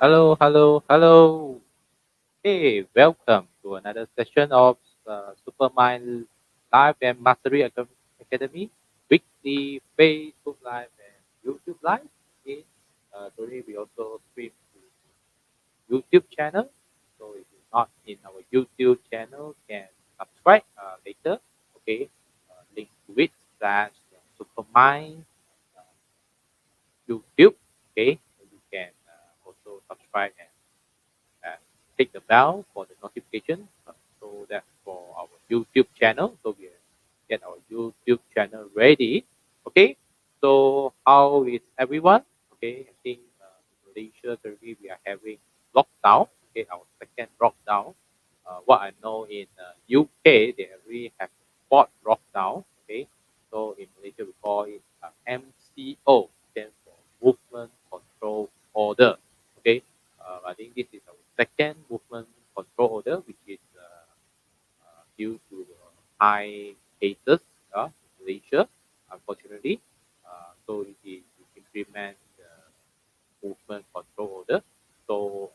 Hello, hello, hello. Hey, welcome to another session of Supermind Live and Mastery Academy, weekly Facebook Live and YouTube Live. Okay. Today we also stream to YouTube channel. So if you're not in our YouTube channel, can subscribe later. Okay. Link to it slash Supermind YouTube. Okay. So you can also subscribe and click the bell for the notification so that for our YouTube channel. So we get our YouTube channel ready. Okay. So how is everyone? Okay. I think in Malaysia currently we are having lockdown. Okay. Our second lockdown. What I know in UK they already have fourth lockdown. Okay. So in Malaysia we call it MCO. Stands for Movement Control Order. Okay. I think this is our second movement control order, which is due to high cases in Malaysia, unfortunately. So it is to implement the movement control order. So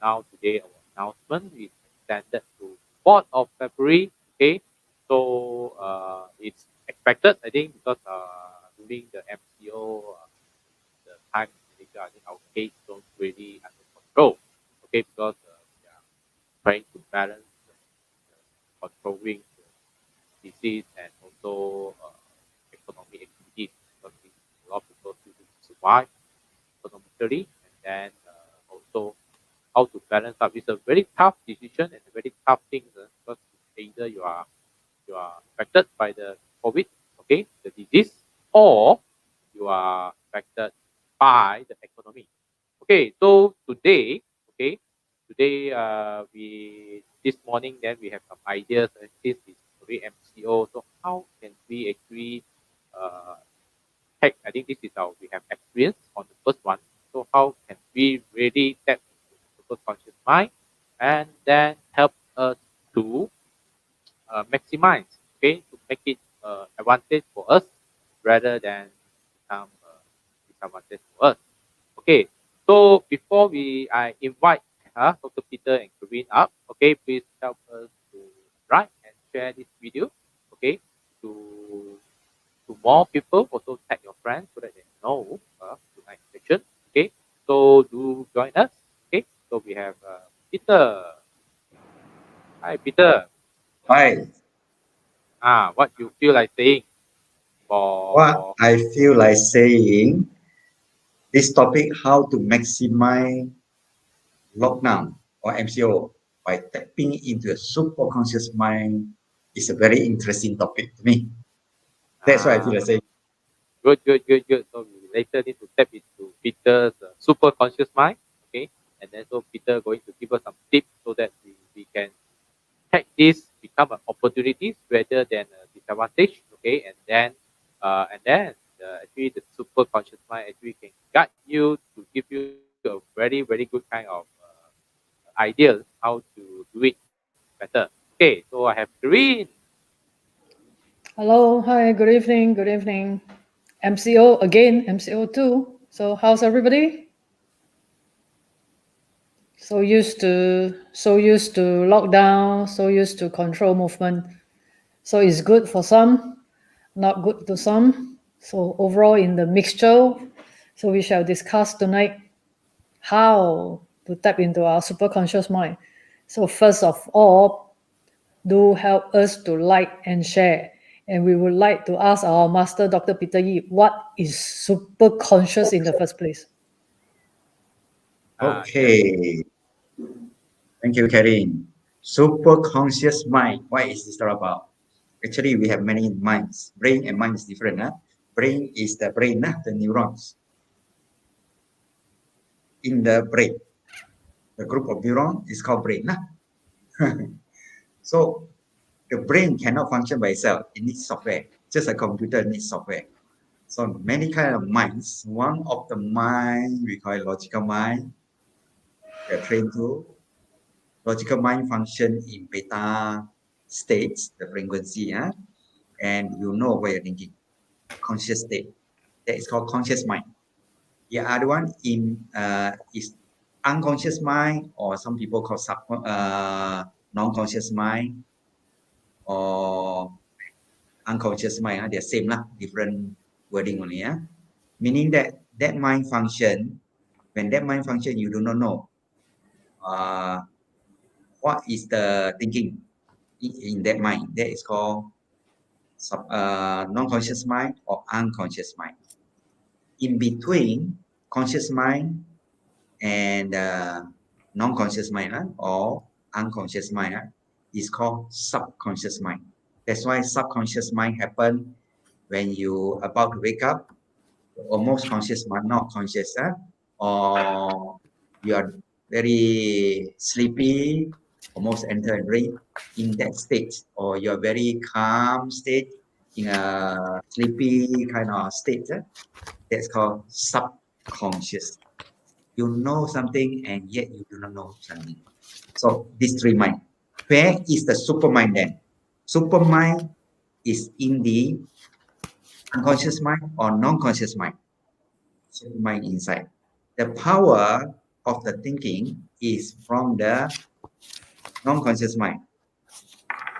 now today our announcement is extended to 4th of February. Okay, so it's expected, I think, because during the MCO, the time in Malaysia, I think our case don't really under control. Okay, because we are trying to balance controlling the disease and also economic activities because a lot of people still need to survive economically and then also how to balance up. It's a very tough decision and a very tough thing because either you are affected by the COVID, okay, the disease, or you are affected by the economy. Okay, so today we this morning then we have some ideas and this is already MCO. So how can we actually uh, hack? I think this is our we have experience on the first one. So how can we really tap into the superconscious mind and then help us to maximize, okay, to make it advantage for us rather than become disadvantage for us. Okay, so before I invite Dr. Peter and Karine up, okay, please help us to like and share this video, okay, to more people. Also tag your friends so that they know tonight's session. Okay, so do join us. Okay, so we have Peter. Hi, Peter. Hi, What you feel like saying what for I feel like saying this topic, how to maximize lockdown or MCO by tapping into a superconscious mind, is a very interesting topic to me. That's why I feel uh, like saying. good. So we later need to tap into Peter's super conscious mind, okay? And then so Peter going to give us some tips so that we can take this become an opportunity rather than a disadvantage, okay? And then actually the super conscious mind actually can guide you to give you a very good kind of ideas how to do it better. Okay, so I have Green. Hello, hi, good evening, good evening. MCO again, MCO2. So how's everybody? So used to lockdown, so used to control movement. So it's good for some, not good to some. So overall in the mixture, so we shall discuss tonight how to tap into our superconscious mind. So first of all, do help us to like and share. And we would like to ask our master, Dr. Peter Yi, what is super conscious in the first place? Yes. Okay, thank you, Karin. Superconscious mind. What is this all about? Actually, we have many minds. Brain and mind is different. Huh? Brain is the brain, the neurons in the brain. The group of neurons is called brain. So the brain cannot function by itself. It needs software. Just a computer needs software. So many kind of minds. One of the mind we call it logical mind. We are trained to. Logical mind function in beta states, the frequency, and you know what you're thinking. Conscious state. That is called conscious mind. The other one in is unconscious mind, or some people call non-conscious mind or unconscious mind. They're same lah, different wording only. Meaning that mind function, when that mind function, you do not know what is the thinking in that mind. That is called non-conscious mind or unconscious mind. In between conscious mind and non-conscious mind or unconscious mind is called subconscious mind. That's why subconscious mind happen when you about to wake up, almost conscious but not conscious, or you are very sleepy, almost enter a dream in that state, or you're very calm state in a sleepy kind of state. That's called subconscious. You know something and yet you do not know something. So these three mind. Where is the supermind then? Supermind is in the unconscious mind or non-conscious mind. Supermind inside. The power of the thinking is from the non-conscious mind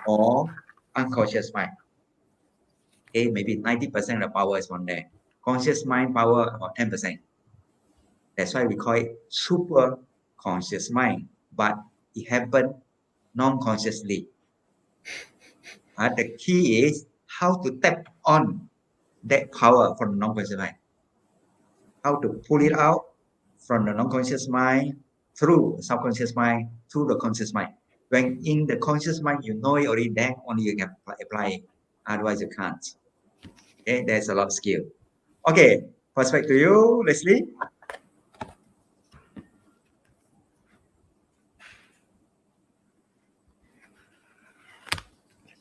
or unconscious mind. Okay, maybe 90% of the power is from there. Conscious mind power about 10%. That's why we call it super conscious mind, but it happened non-consciously. The key is how to tap on that power from the non-conscious mind. How to pull it out from the non-conscious mind through subconscious mind to the conscious mind. When in the conscious mind, you know it already there, only you can apply it. Otherwise, you can't. Okay, there's a lot of skill. Okay, first back to you, Leslie.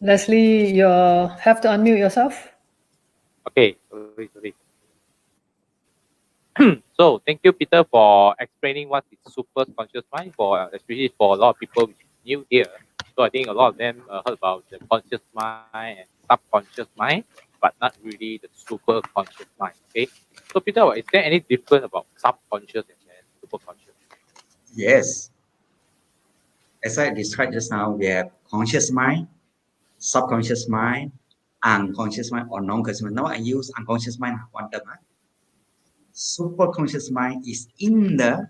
Leslie, you have to unmute yourself. Okay, sorry. So thank you, Peter, for explaining what is super conscious mind, for especially for a lot of people which is new here. So I think a lot of them heard about the conscious mind and subconscious mind, but not really the super conscious mind. Okay. So Peter, is there any difference about subconscious and super conscious? Yes. As I described just now, we have conscious mind, subconscious mind, unconscious mind, or non-conscious mind. Now I use unconscious mind one term. Superconscious mind is in the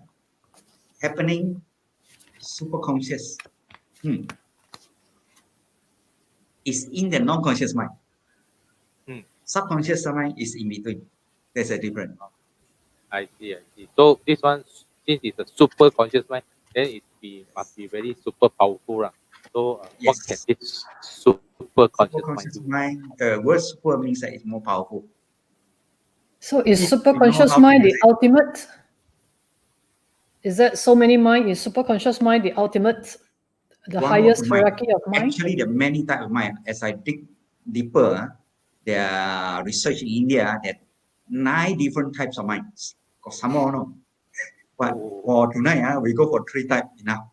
happening superconscious. Is in the non-conscious mind. Subconscious mind is in between. There's a difference. I see. So this one, since it's a super conscious mind, then must be very super powerful. Right? So Yes. what can this super conscious mind Superconscious do? mind, the word super means that it's more powerful. So is If superconscious how to mind the use it. ultimate? Is that so many mind? Is superconscious mind the ultimate, the One of highest the mind. hierarchy of mind? Actually, there are many types of mind. As I dig deeper, there are research in India that 9 different types of minds. Got some more, no? But for tonight, we go for 3 types enough.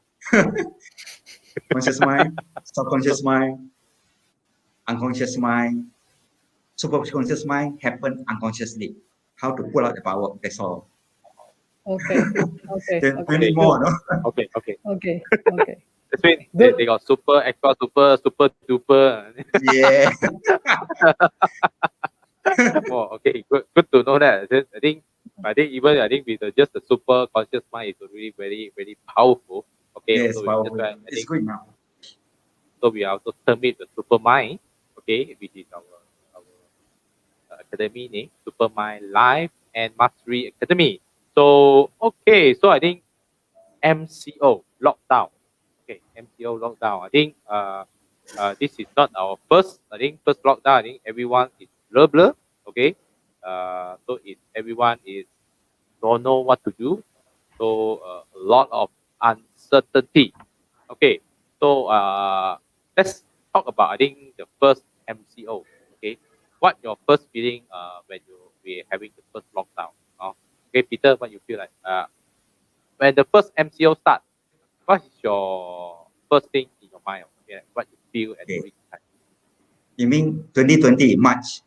Conscious mind, subconscious mind, unconscious mind, superconscious mind happen unconsciously. How to pull out the power, that's all. Okay. There's many more, no? Okay. Okay. That's mean Good. they got super, extra super, super duper. Yeah. Oh, okay, good to know that. I think with just the super conscious mind is really very, very powerful. Okay, Yes, so powerful. that's why I It's think good now. so we also term it the super mind. Okay, which is our academy name, Super Mind Life and Mastery Academy. So okay, so I think MCO lockdown. Okay, MCO lockdown. I think this is not our first. I think first lockdown. I think everyone is blur. Okay, so everyone is don't know what to do. So a lot of uncertainty. Okay, so let's talk about I think the first MCO. Okay, what your first feeling when we're having the first lockdown? Okay, Peter, what you feel like? When the first MCO start, what is your first thing in your mind? Okay, what you feel at Okay. the time? You mean 2020 March,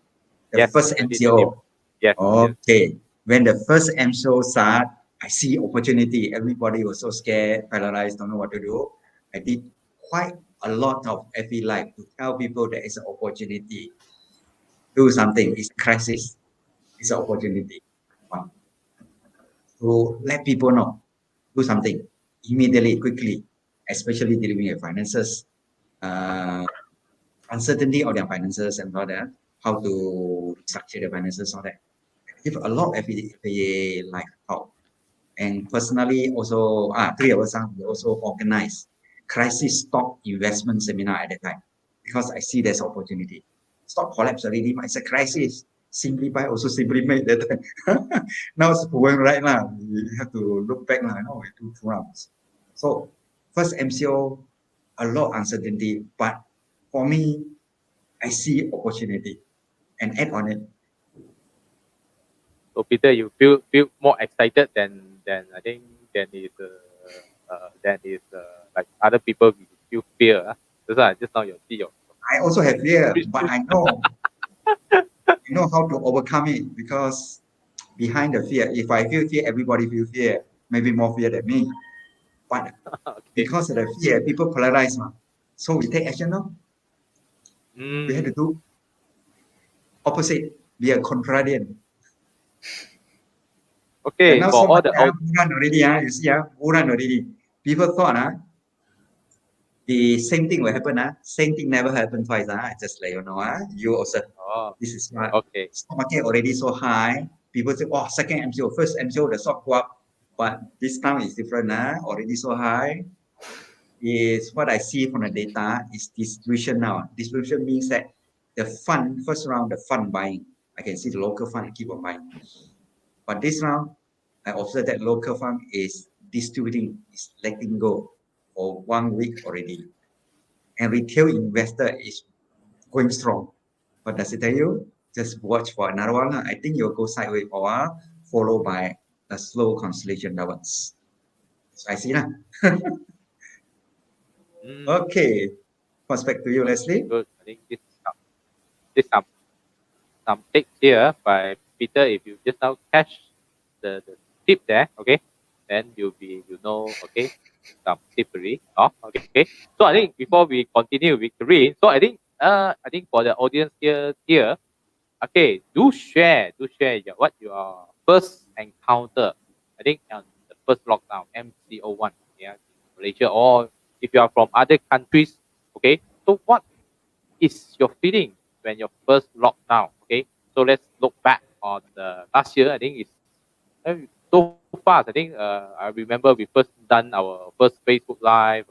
the Yes, first 2020. MCO? Yes. Okay. When the first MCO start, I see opportunity. Everybody was so scared, paralyzed, don't know what to do. I did quite a lot of FE Live to tell people that it's an opportunity. Do something. It's crisis. It's an opportunity. One, to let people know. Do something immediately, quickly, especially dealing with finances, uncertainty of their finances and all that, how to structure their finances, all that. Give a lot of FE Live talk. And personally, also, three of us we also organize crisis stock investment seminar at that time because I see there's opportunity. Stock collapse already, but it's a crisis. Simplify also simplify that time. Now it's going right now. We have to look back now. We do 2 rounds. So first MCO, a lot of uncertainty, but for me, I see opportunity and add on it. So Peter, you feel more excited than I think than is like other people feel fear. That's why just now you see your I also have fear, but I know how to overcome it because behind the fear, if I feel fear, everybody feel fear, maybe more fear than me. But okay. because of the fear, people polarize. So we take action now. We have to do opposite, be a contrarian. Okay, And now for so all much the run already, you see, run already. People thought the same thing will happen. Same thing never happened twice. I just let you know. You also, this is what okay. stock market already so high. People say, oh, second MCO, first MCO, the stock go up. But this time is different. Already so high. Is what I see from the data is distribution now. Distribution means that the fund, first round, the fund buying. I can see the local fund keep on buying. But this round, I observed that local fund is distributing, is letting go for 1 week already. And retail investor is going strong. What does it tell you? Just watch for another one. I think you'll go sideways for a while, followed by a slow consolidation downwards. So I see now. Okay. Pass back to you, Leslie. Good. I think this some tips here by Peter. If you just now catch the tip there, okay, then you know, okay, some tippery. Okay. So I think before we continue with Kareem, so I think for the audience here, okay, do share what your first encounter. I think on the first lockdown, MCO1, yeah, in Malaysia, or if you are from other countries, okay. So what is your feeling when your first lockdown? Okay, so let's look back on the last year. I think it's so fast. I think I remember we first done our first Facebook Live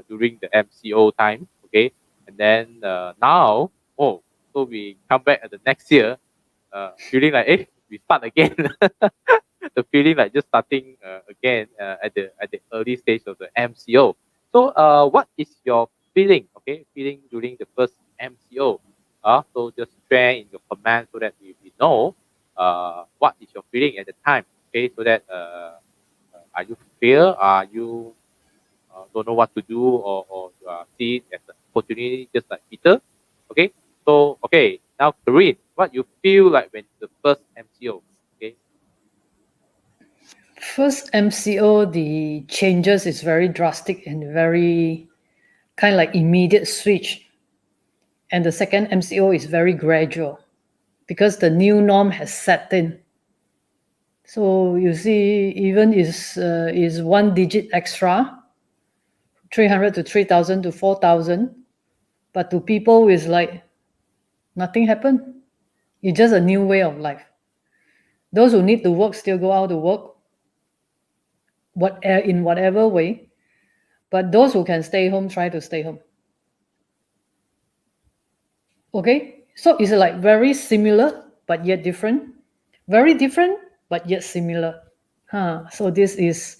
during the MCO time. Okay, and then now, so we come back at the next year, feeling like we start again. The feeling like just starting again at the early stage of the MCO. So what is your feeling? Okay, feeling during the first MCO. So just share in your comments so that we know what is your feeling at the time. Okay, so that are you fear? Are you don't know what to do, or you see it as an opportunity, just like Peter? Okay, so okay, now Corinne, what you feel like when the first MCO? Okay. First MCO, the changes is very drastic and very kind of like immediate switch. And the second MCO is very gradual because the new norm has set in. So you see, even is 1 digit extra, 300 to 3,000 to 4,000, but to people is like nothing happened. It's just a new way of life. Those who need to work still go out to work, in whatever way. But those who can stay home, try to stay home. Okay, so it's like very similar but yet different. Very different but yet similar. So this is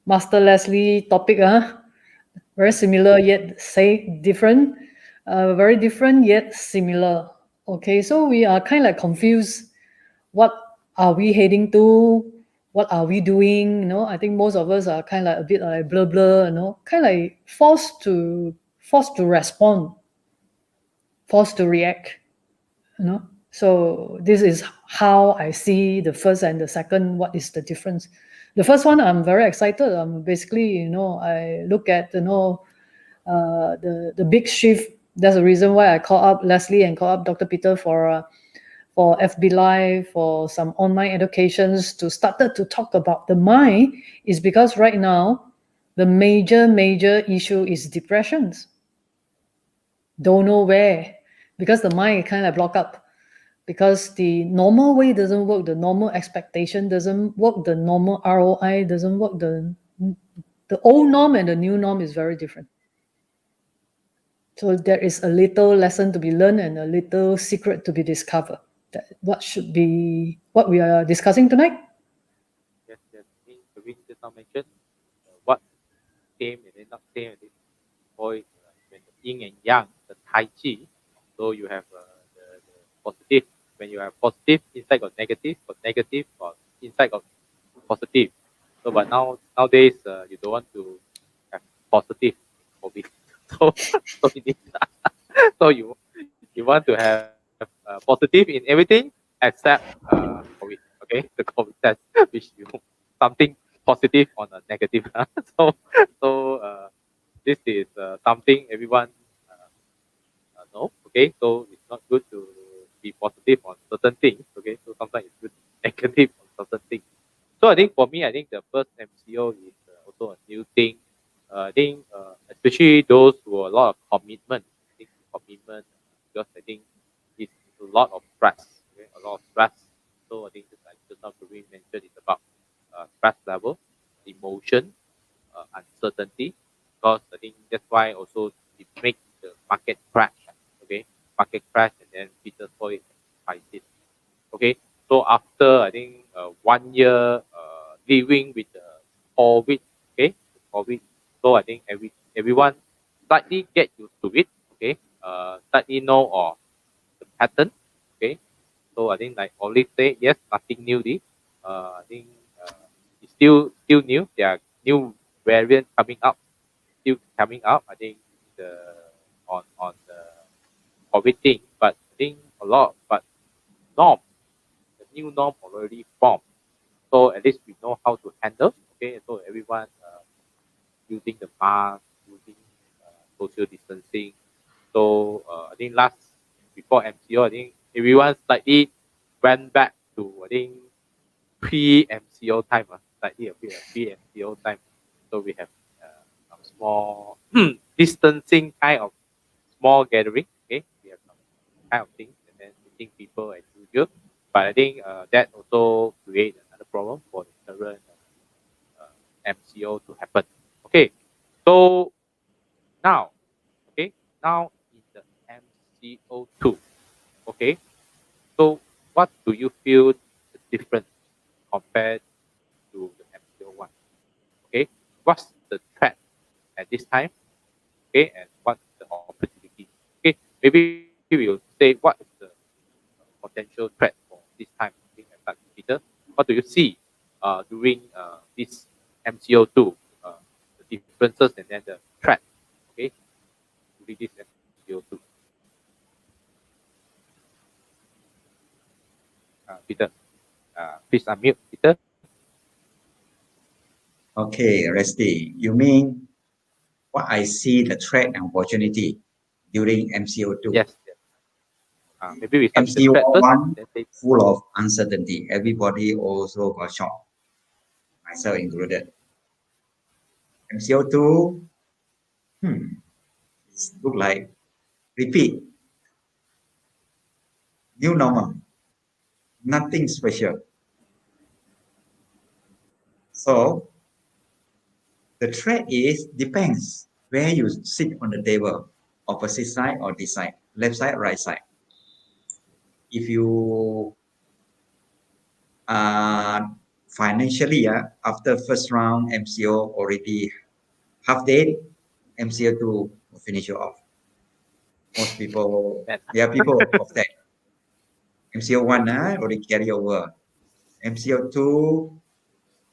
Master Leslie topic. Very similar yet say different. Very different yet similar. Okay, so we are kind of like confused. What are we heading to? What are we doing? I think most of us are kind of like a bit like blah blah. Kind of like forced to respond, forced to react. So this is how I see the first and the second. What is the difference? The first one, I'm very excited. Basically, I look at the big shift. That's the reason why I call up Leslie and call up Dr. Peter for FB Live, for some online educations to started to talk about the mind, is because right now the major issue is depressions. Don't know where, because the mind kind of block up, because the normal way doesn't work, the normal expectation doesn't work, the normal ROI doesn't work, the old norm and the new norm is very different. So there is a little lesson to be learned and a little secret to be discovered. What should be what we are discussing tonight? Yes, yes. I think Kevin just now mentioned what same and then not same. I think boy, when the yin and yang, the tai chi. So you have the positive. When you have positive inside got negative, got negative got inside got positive. So but nowadays you don't want to have positive COVID. So so you need so you want to have positive in everything except COVID. Okay, the COVID test, which you something positive on a negative. so this is something everyone know. Okay, so it's not good to be positive on certain things. Okay, so sometimes it's good to be negative on certain things. So I think for me, I think the first MCO is also a new thing. I think especially those who are a lot of commitment. I think commitment because I think it's a lot of stress. Okay? A lot of stress. So I think just now Kareem mentioned it's about stress level, emotion, uncertainty. Because I think that's why also it makes the market crash. Okay, market crash and then Peter saw it crisis. Okay, so after I think 1 year living with the COVID, okay, COVID. So I think everyone slightly get used to it. Okay, slightly know or the pattern. Okay, so I think like always say yes, nothing new. I think it's still new. There are new variants coming up, still coming up. I think the on the COVID thing, but I think a lot, but norm, the new norm already formed. So at least we know how to handle. Okay, so everyone using the mask, using social distancing. So I think before MCO, I think everyone slightly went back to I think pre-MCO time, slightly a bit of pre-MCO time. So we have some small distancing kind of small gathering. Okay, we have some kind of things and then meeting people as usual. But I think that also create another problem for the current MCO to happen. Okay, so now, okay, now in the MCO two, okay, so what do you feel the difference compared to the MCO one? Okay, what's the threat at this time? Okay, and what's the opportunity? Okay, maybe we will say what is the potential threat for this time. Okay, and start with Peter. What do you see during this MCO two? The differences and then the threat. Okay, during this MCO two. Peter, please unmute, Peter. Okay, Rusty, you mean what I see the threat and opportunity during MCO2? Yes, yes. Maybe we start with the threat first. MCO1 Then say, full of uncertainty. Everybody also got shocked, myself included. MCO2, it look like repeat, new normal, nothing special. So the threat is depends where you sit on the table, opposite side or this side, left side, right side. If you financially, after first round MCO already half dead, MCO2 will finish you off. Most people, there are people of that. MCO1 already carry over. MCO2,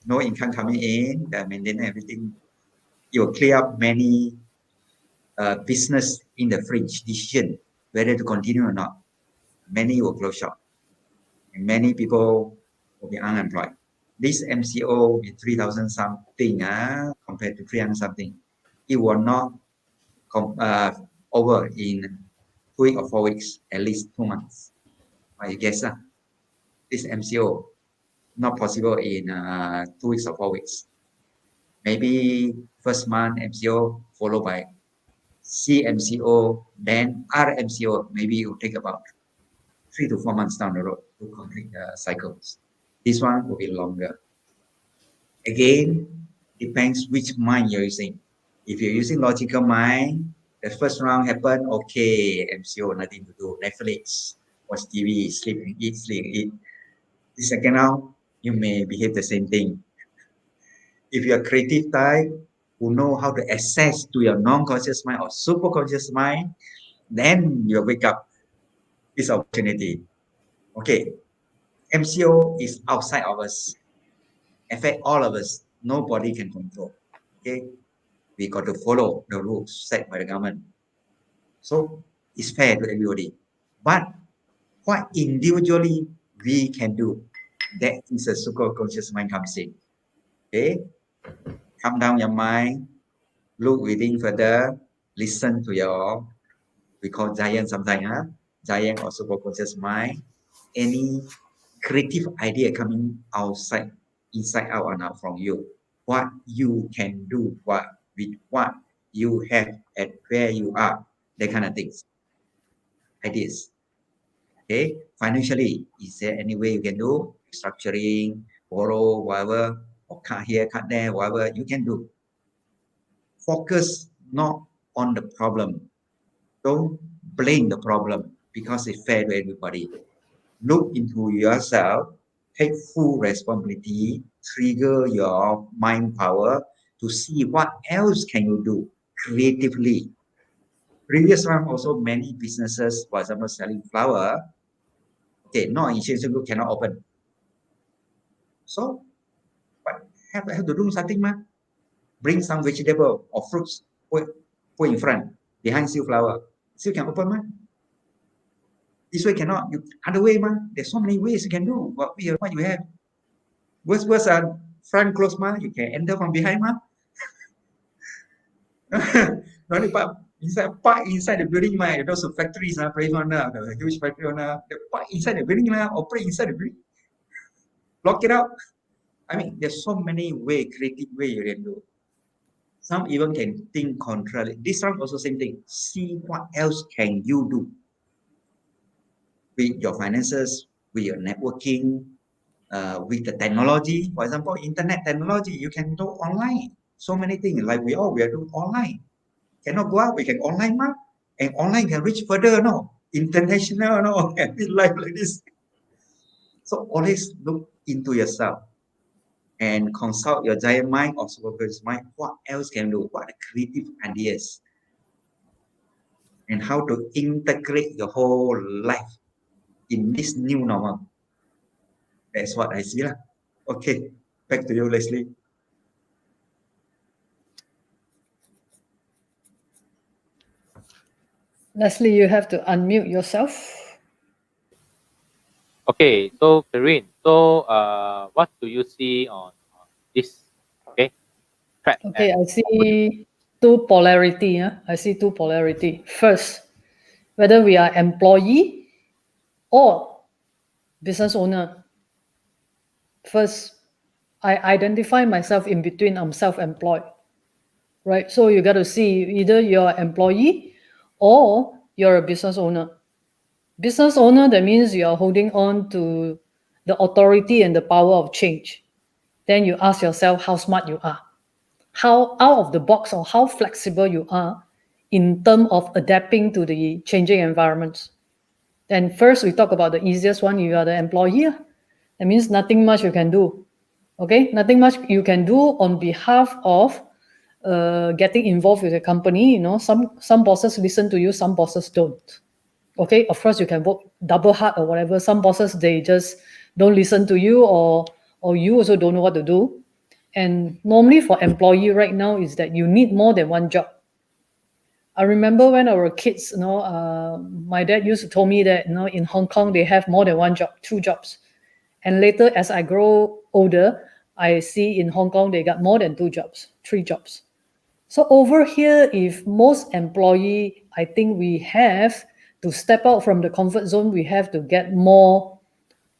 no income coming in, they maintain everything. It will clear up many business in the fringe decision whether to continue or not. many will close shop, and many people will be unemployed. This MCO with 3,000 something compared to 300 something, it will not over in 2 weeks or 4 weeks, at least 2 months. I guess this MCO not possible in 2 weeks or 4 weeks. Maybe first month MCO followed by CMCO, then RMCO. Maybe it will take about 3 to 4 months down the road to complete the cycles. This one will be longer. Again, depends which mind you're using. If you're using logical mind, the first round happened, okay, MCO, nothing to do. Netflix, watch TV, sleep and eat, sleep and eat. The second round, you may behave the same thing. If you're a creative type who know how to access to your non-conscious mind or superconscious mind, then you wake up. This opportunity. Okay, MCO is outside of us, affect all of us. Nobody can control. Okay, we got to follow the rules set by the government. So it's fair to everybody. But what individually we can do, that is a superconscious mind comes in. Okay, calm down your mind, look within further, listen to your, we call giant sometimes, giant or superconscious mind. Any creative idea coming outside, inside out and out from you, what you can do, what with what you have at where you are, that kind of things, ideas. Okay, financially, is there any way you can do structuring, borrow, whatever, or cut here, cut there, whatever you can do. Focus not on the problem. Don't blame the problem because it's fair to everybody. Look into yourself, take full responsibility, trigger your mind power to see what else can you do creatively. Previous one also many businesses, for example, selling flower. Okay, no insurance group cannot open. So, but have to do something, man. Bring some vegetable or fruits, put in front, behind still flower. Still can open, man. This way cannot. You other way, man. There's so many ways you can do. What you have. Worst front close, man. You can enter from behind, man. Not park inside the building, man. Those factories, place on the huge factory on the park inside the building, operate inside the building. Lock it up. I mean, there's so many creative way you can do. Some even can think contrary. This one also same thing. See what else can you do with your finances, with your networking, with the technology. For example, internet technology, you can do online. So many things like we are doing online. Cannot go out, we can online, and online can reach further, international, and be life like this. So always look into yourself and consult your giant mind or superconscious mind. What else can do? What are the creative ideas? And how to integrate your whole life in this new normal. That's what I see. Okay, back to you, Leslie. Leslie, you have to unmute yourself. Okay, so Perrine, so what do you see on this? Okay, threat. Okay, I see two polarity. I see two polarity. First, whether we are employee or business owner. First, I identify myself in between. I'm self-employed, right? So you got to see either you're an employee or you're a business owner. Business owner, that means you are holding on to the authority and the power of change. Then you ask yourself how smart you are, how out of the box or how flexible you are in terms of adapting to the changing environments. Then first we talk about the easiest one. You are the employee. That means nothing much you can do. Okay, nothing much you can do on behalf of getting involved with the company. Some bosses listen to you, some bosses don't. Okay, of course you can work double hard or whatever. Some bosses, they just don't listen to you, or you also don't know what to do. And normally for employee right now is that you need more than one job. I remember when I were kids, my dad used to tell me that, in Hong Kong, they have more than one job, two jobs. And later, as I grow older, I see in Hong Kong, they got more than two jobs, three jobs. So over here, if most employee, I think we have to step out from the comfort zone, we have to get more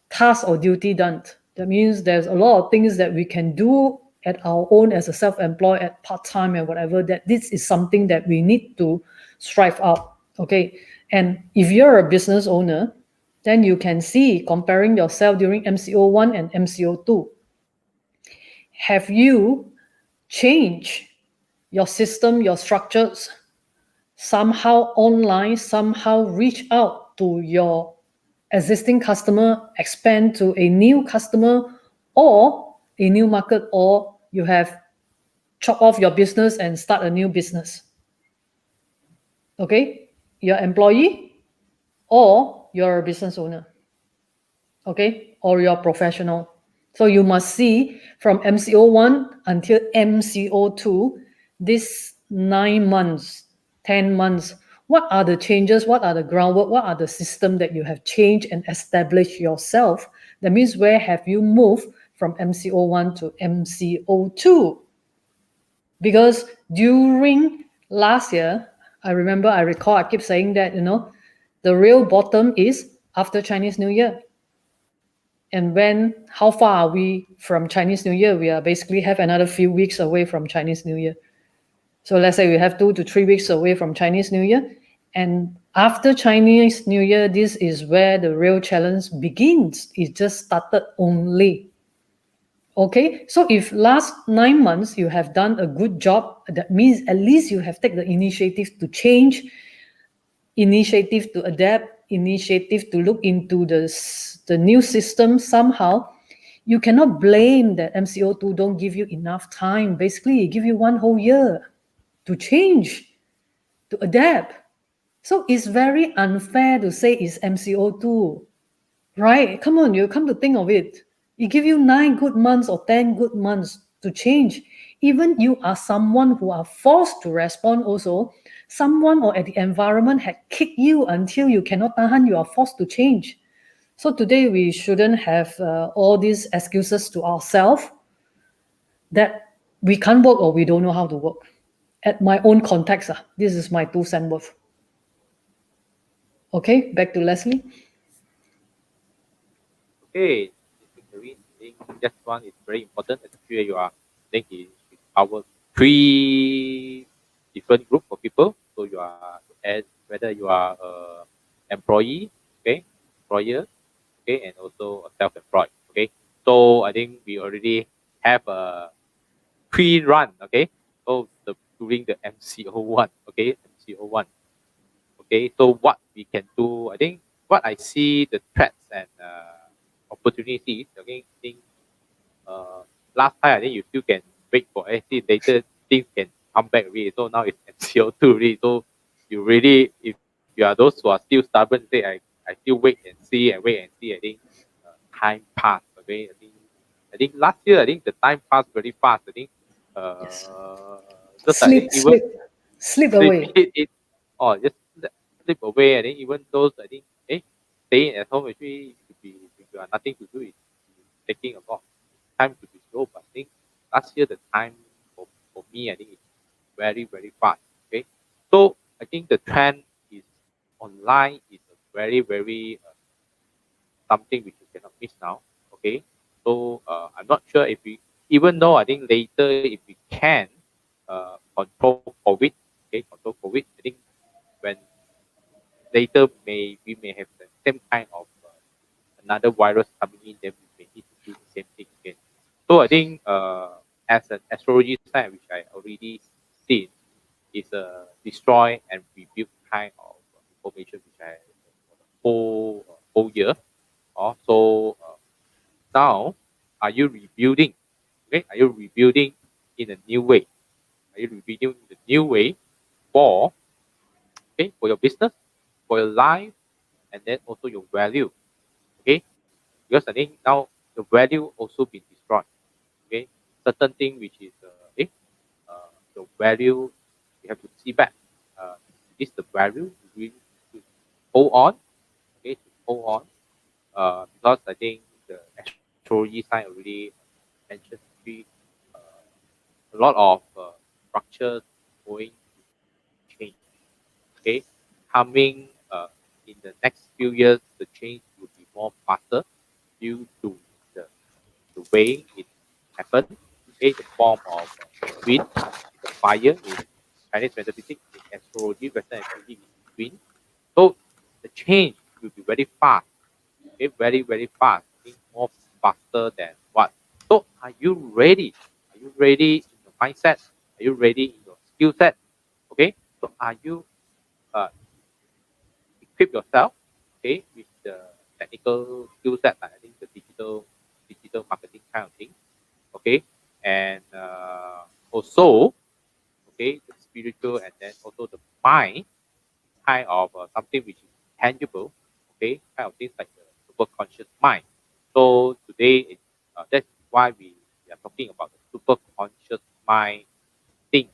task or duty done. That means there's a lot of things that we can do at our own as a self-employed, at part-time and whatever, that this is something that we need to strive out. Okay. And if you're a business owner, then you can see comparing yourself during MCO 1 and MCO 2. Have you changed your system, your structures, somehow online, somehow reach out to your existing customer, expand to a new customer or a new market, or you have chop off your business and start a new business? Okay, you're employee or you're a business owner, okay, or you're professional. So you must see from MCO 1 until MCO 2, this 9 months, 10 months, what are the changes, what are the groundwork, what are the system that you have changed and established yourself? That means where have you moved from MCO 1 to MCO 2? Because during last year, I recall, I keep saying that, the real bottom is after Chinese New Year. And how far are we from Chinese New Year? We are basically have another few weeks away from Chinese New Year. So let's say we have 2 to 3 weeks away from Chinese New Year. And after Chinese New Year, this is where the real challenge begins. It just started only. Okay, so if last 9 months you have done a good job, that means at least you have taken the initiative to change, initiative to adapt, initiative to look into the new system somehow. You cannot blame that MCO2 don't give you enough time. Basically, it give you 1 whole year to change, to adapt. So it's very unfair to say it's MCO2, right? Come on, you come to think of it. It give you 9 good months or 10 good months to change. Even you are someone who are forced to respond also. Someone or the environment had kicked you until you cannot tahan, you are forced to change. So today we shouldn't have all these excuses to ourselves that we can't work or we don't know how to work. At my own context, this is my 2 cents worth. Okay, back to Leslie. Okay, I think that one is very important. Actually, you are thinking our 3 different group of people. So you are as whether you are a employee, okay, employer, okay, and also a self-employed. Okay, so I think we already have a pre-run. Okay, so during the MCO 1, okay, MCO 1. Okay, so what we can do, I think what I see the threats and opportunities. Okay, I think last time I think you still can wait for anything later things can come back really. So now it's MCO2 really. So you really, if you are those who are still stubborn, say I still wait and see and wait and see. I think time passed. Okay, I think last year I think the time passed very fast. I think Yes. just I think even Slip away. it or just slip away. I think even those I think staying at home actually should be if you are nothing to do, it's taking a lot of time to be slow. But I think last year the time for me I think it's very very fast. Okay, so I think the trend is online is a very very something which you cannot miss now. Okay, so I'm not sure if we, even though I think later if we can control COVID, okay, control COVID, I think when later we may have the same kind of another virus coming in, then we may need to do the same thing again. So I think as an astrology sign, which I already seen, is a destroy and rebuild kind of information which I for the whole year. So now, are you rebuilding? Okay, are you rebuilding in a new way? Are you rebuilding in a new way for for your business, for your life, and then also your value? Okay, because I think now the value also been destroyed. Okay, certain thing which is the value you have to see back. this is the value we should hold on, okay, to hold on, because I think the astrology sign already mentioned a lot of structures going to change. Okay, coming in the next few years, the change will be more faster due to the, the way it happened. Okay, the form of wind, the fire in Chinese metaphysics, in astrology, Western astrology is wind. So the change will be very fast. Okay, very very fast. I think more faster than what. So are you ready? Are you ready in your mindset? Are you ready in your skill set? Okay, so are you uh, equip yourself, okay, with the technical skill set, like I think the digital marketing kind of thing, okay, and also, okay, the spiritual, and then also the mind, kind of something which is tangible, okay, kind of things like the super conscious mind. So today, that's why we are talking about the super conscious mind thing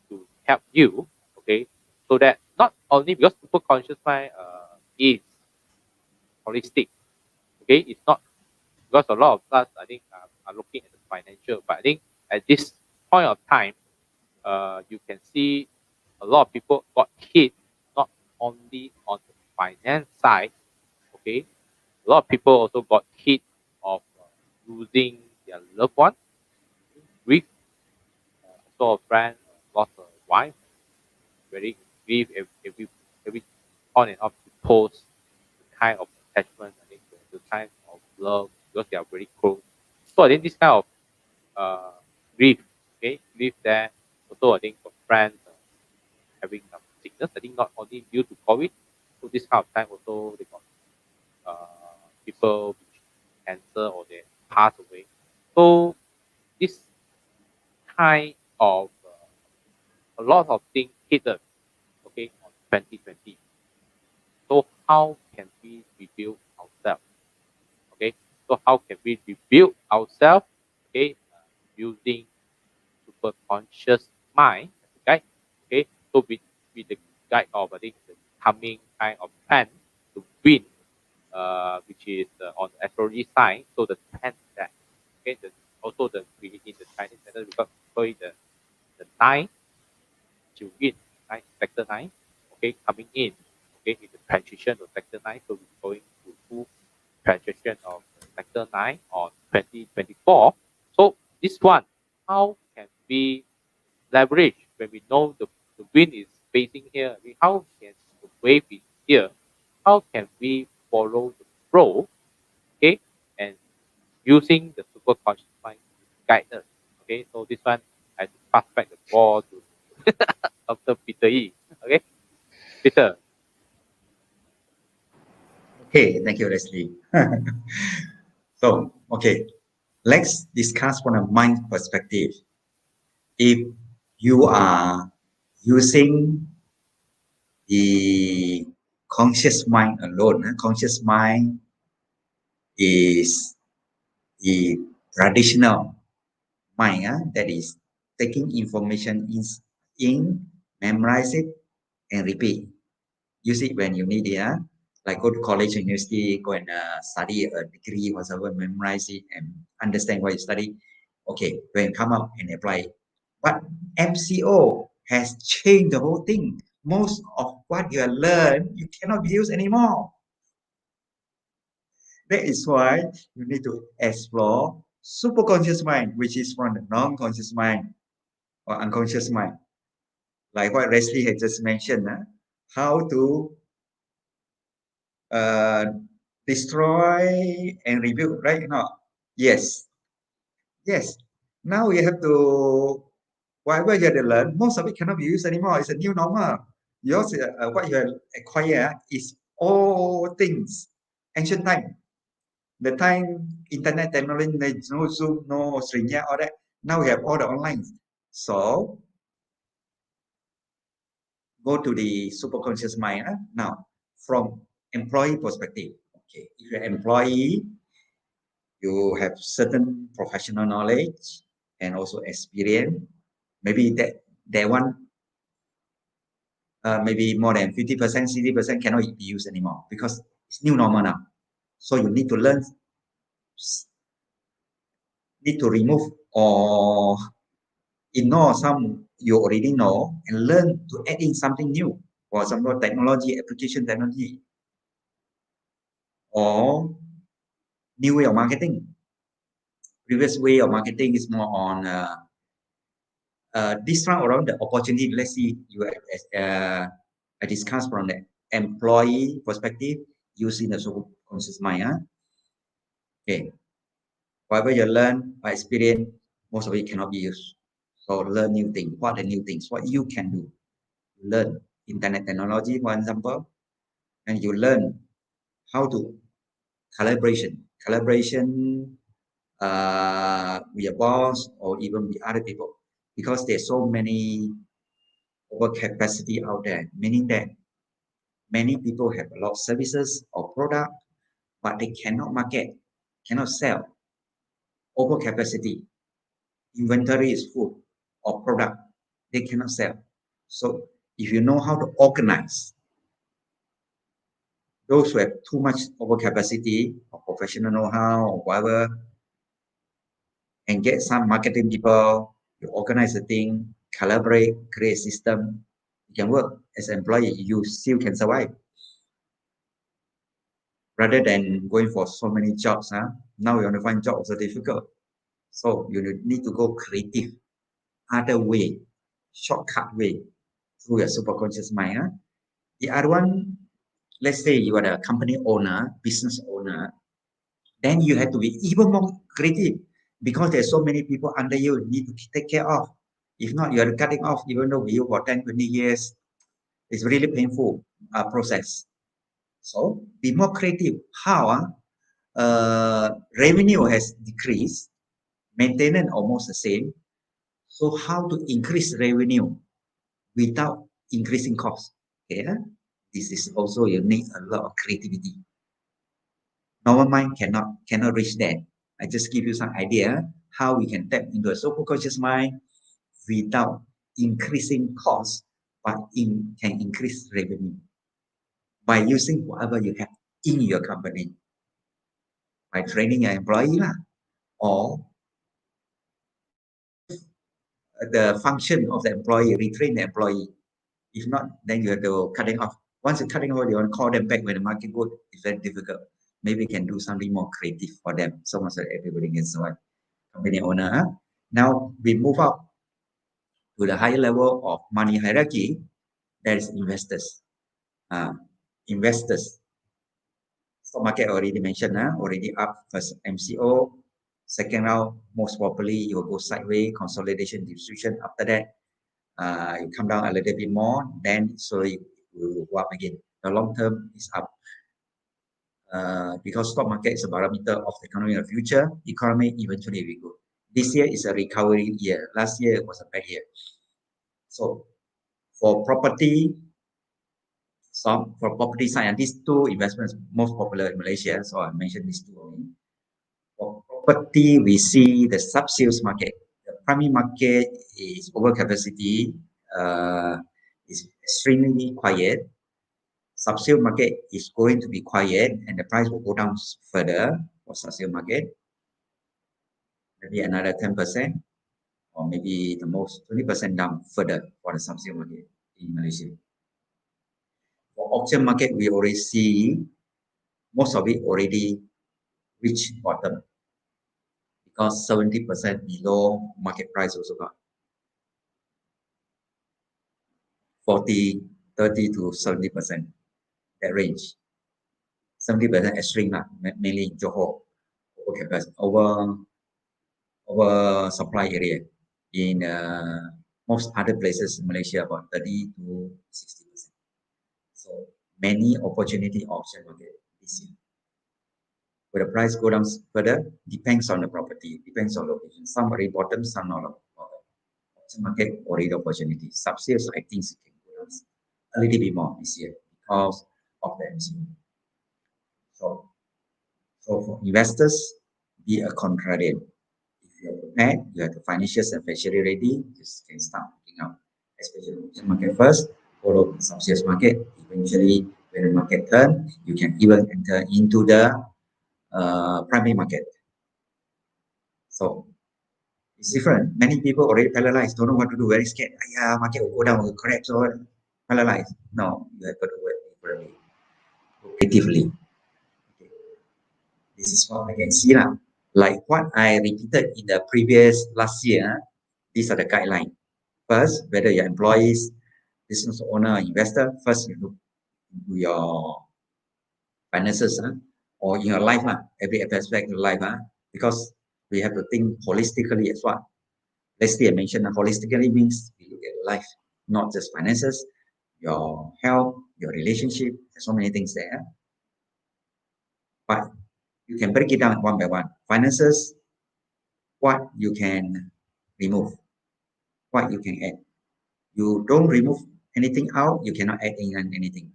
to help you, okay, so that not only because super conscious mind is holistic, okay, it's not because a lot of us I think are looking at the financial, but I think at this point of time, you can see a lot of people got hit not only on the finance side, okay, a lot of people also got hit of losing their loved one, grief. I saw a friend lost a wife, very grief every on and off to post the kind of attachment, I think the kind of love because they are very close. So I think this kind of uh, grief, okay, grief there. Also I think for friends having some sickness, I think not only due to COVID. So this kind of time also they got people with cancer or they pass away. So this kind of a lot of things hit us, okay, on 2020. So how can we rebuild ourselves? Okay, so how can we rebuild ourselves? Okay, using super conscious mind as a guide. Okay, so with the guide of I think the coming kind of plan, the wind, which is on the astrology sign. So the 10 that, okay, also the in the Chinese method we call it the nine, Jiu-Yin, nine, sector 9, okay, coming in, okay, in the transition of sector 9, so we're going to full transition of sector 9 on 2024. So this one, how can we leverage when we know the wind is facing here? I mean, how can the wave is here? How can we follow the flow, okay, and using the super conscious mind to guide us? Okay, so this one I have to pass back the ball to Dr. Peter E. Okay, Peter. Okay, thank you, Leslie. So, okay, let's discuss from a mind perspective. If you are using the conscious mind alone, conscious mind is the traditional mind that is taking information in, memorize it, and repeat. Use it when you need it. Like go to college or university, go and study a degree, whatever, memorize it and understand what you study. Okay, when come out and apply it. But MCO has changed the whole thing. Most of what you have learned, you cannot use anymore. That is why you need to explore superconscious mind, which is from the non-conscious mind or unconscious mind. Like what Leslie had just mentioned, how to uh, destroy and rebuild, right? No. Yes. Yes. Now you have to, whatever you have to learn, most of it cannot be used anymore. It's a new normal. Yours, what you have acquired is all things, ancient time. The time internet technology, there's no Zoom, no Srinya, all that. Now we have all the online. So go to the superconscious mind. Now, from employee perspective, okay, if you're an employee, you have certain professional knowledge and also experience. Maybe that one maybe more than 50%, 60% cannot be used anymore because it's new normal now. So you need to learn, need to remove or ignore some you already know and learn to add in something new. For example, technology, application technology, or new way of marketing. Previous way of marketing is more on this round around the opportunity. Let's see, I discussed from the employee perspective using the subconscious mind. Okay, whatever you learn by experience, most of it cannot be used. So learn new things. What are new things? What you can do? Learn internet technology, for example, and you learn how to collaboration with your boss or even with other people, because there's so many overcapacity out there, meaning that many people have a lot of services or product, but they cannot market, cannot sell. Overcapacity, inventory is full of product, they cannot sell. So if you know how to organize those who have too much overcapacity or professional know-how or whatever, and get some marketing people, you organize the thing, collaborate, create a system, you can work as an employee, you still can survive. Rather than going for so many jobs, now you want to find jobs also difficult. So you need to go creative, other way, shortcut way through your superconscious mind. The other one, let's say you are a company owner, business owner, then you have to be even more creative because there's so many people under you need to take care of. If not, you are cutting off, even though you for 10, 20 years, it's really painful process. So be more creative. How? Revenue has decreased, maintenance almost the same. So how to increase revenue without increasing cost? Okay, this is also you need a lot of creativity. Normal mind cannot reach that. I just give you some idea how we can tap into a superconscious mind without increasing cost, but can increase revenue by using whatever you have in your company, by training your employee or the function of the employee, retrain the employee. If not, then you have to cutting off. Once you're cutting off, you want to call them back when the market good. It's very difficult. Maybe you can do something more creative for them, so much that everybody can survive. Company owner. Now we move up to the higher level of money hierarchy. That is investors. Investors. Stock market already mentioned, already up first MCO. Second round, most probably you will go sideways, consolidation, distribution. After that, you come down a little bit more, then slowly will go up again. The long term is up. Because stock market is a barometer of the economy of the future, economy eventually will go. This year is a recovery year. Last year was a bad year. So for property, for property side, and these two investments most popular in Malaysia, so I mentioned these two only. For property, we see the sub-sales market. The primary market is overcapacity, is extremely quiet. Sub-sale market is going to be quiet and the price will go down further for sub-sale market. Maybe another 10% or maybe the most 20% down further for the sub-sale market in Malaysia. For auction market, we already see most of it already reached bottom because 70% below market price also got 40, 30 to 70%, that range. 70% extreme, mainly in Johor, over supply area. In most other places in Malaysia, about 30 to 60%. So many opportunity auction market this year. Will the price go down further? Depends on the property, depends on location. Some already bottom, some not bottom. Auction market already opportunity. Sub-sales, I think it can go down a little bit more this year because of the MCO. So for investors, be a contrarian. If you're prepared, you have the financials and financially ready, you can start looking out, especially the market first. follow the subsidiary market. Eventually, when the market turn, you can even enter into the primary market. So it's different. Many people already paralyzed, don't know what to do, very scared. Yeah, market will go down, will correct, so paralyzed. No, you have got to work differently, creatively. Okay. This is what I can see lah. Like what I repeated in the previous last year, these are the guidelines. First, whether you're employees, business owner, investor, first you look into your finances or in your life, every aspect of your life, because we have to think holistically as well. Leslie, I mentioned holistically means we look at life, not just finances, your health, your relationship. There's so many things there. But you can break it down one by one. Finances, what you can remove, what you can add. You don't remove anything out, you cannot add in anything.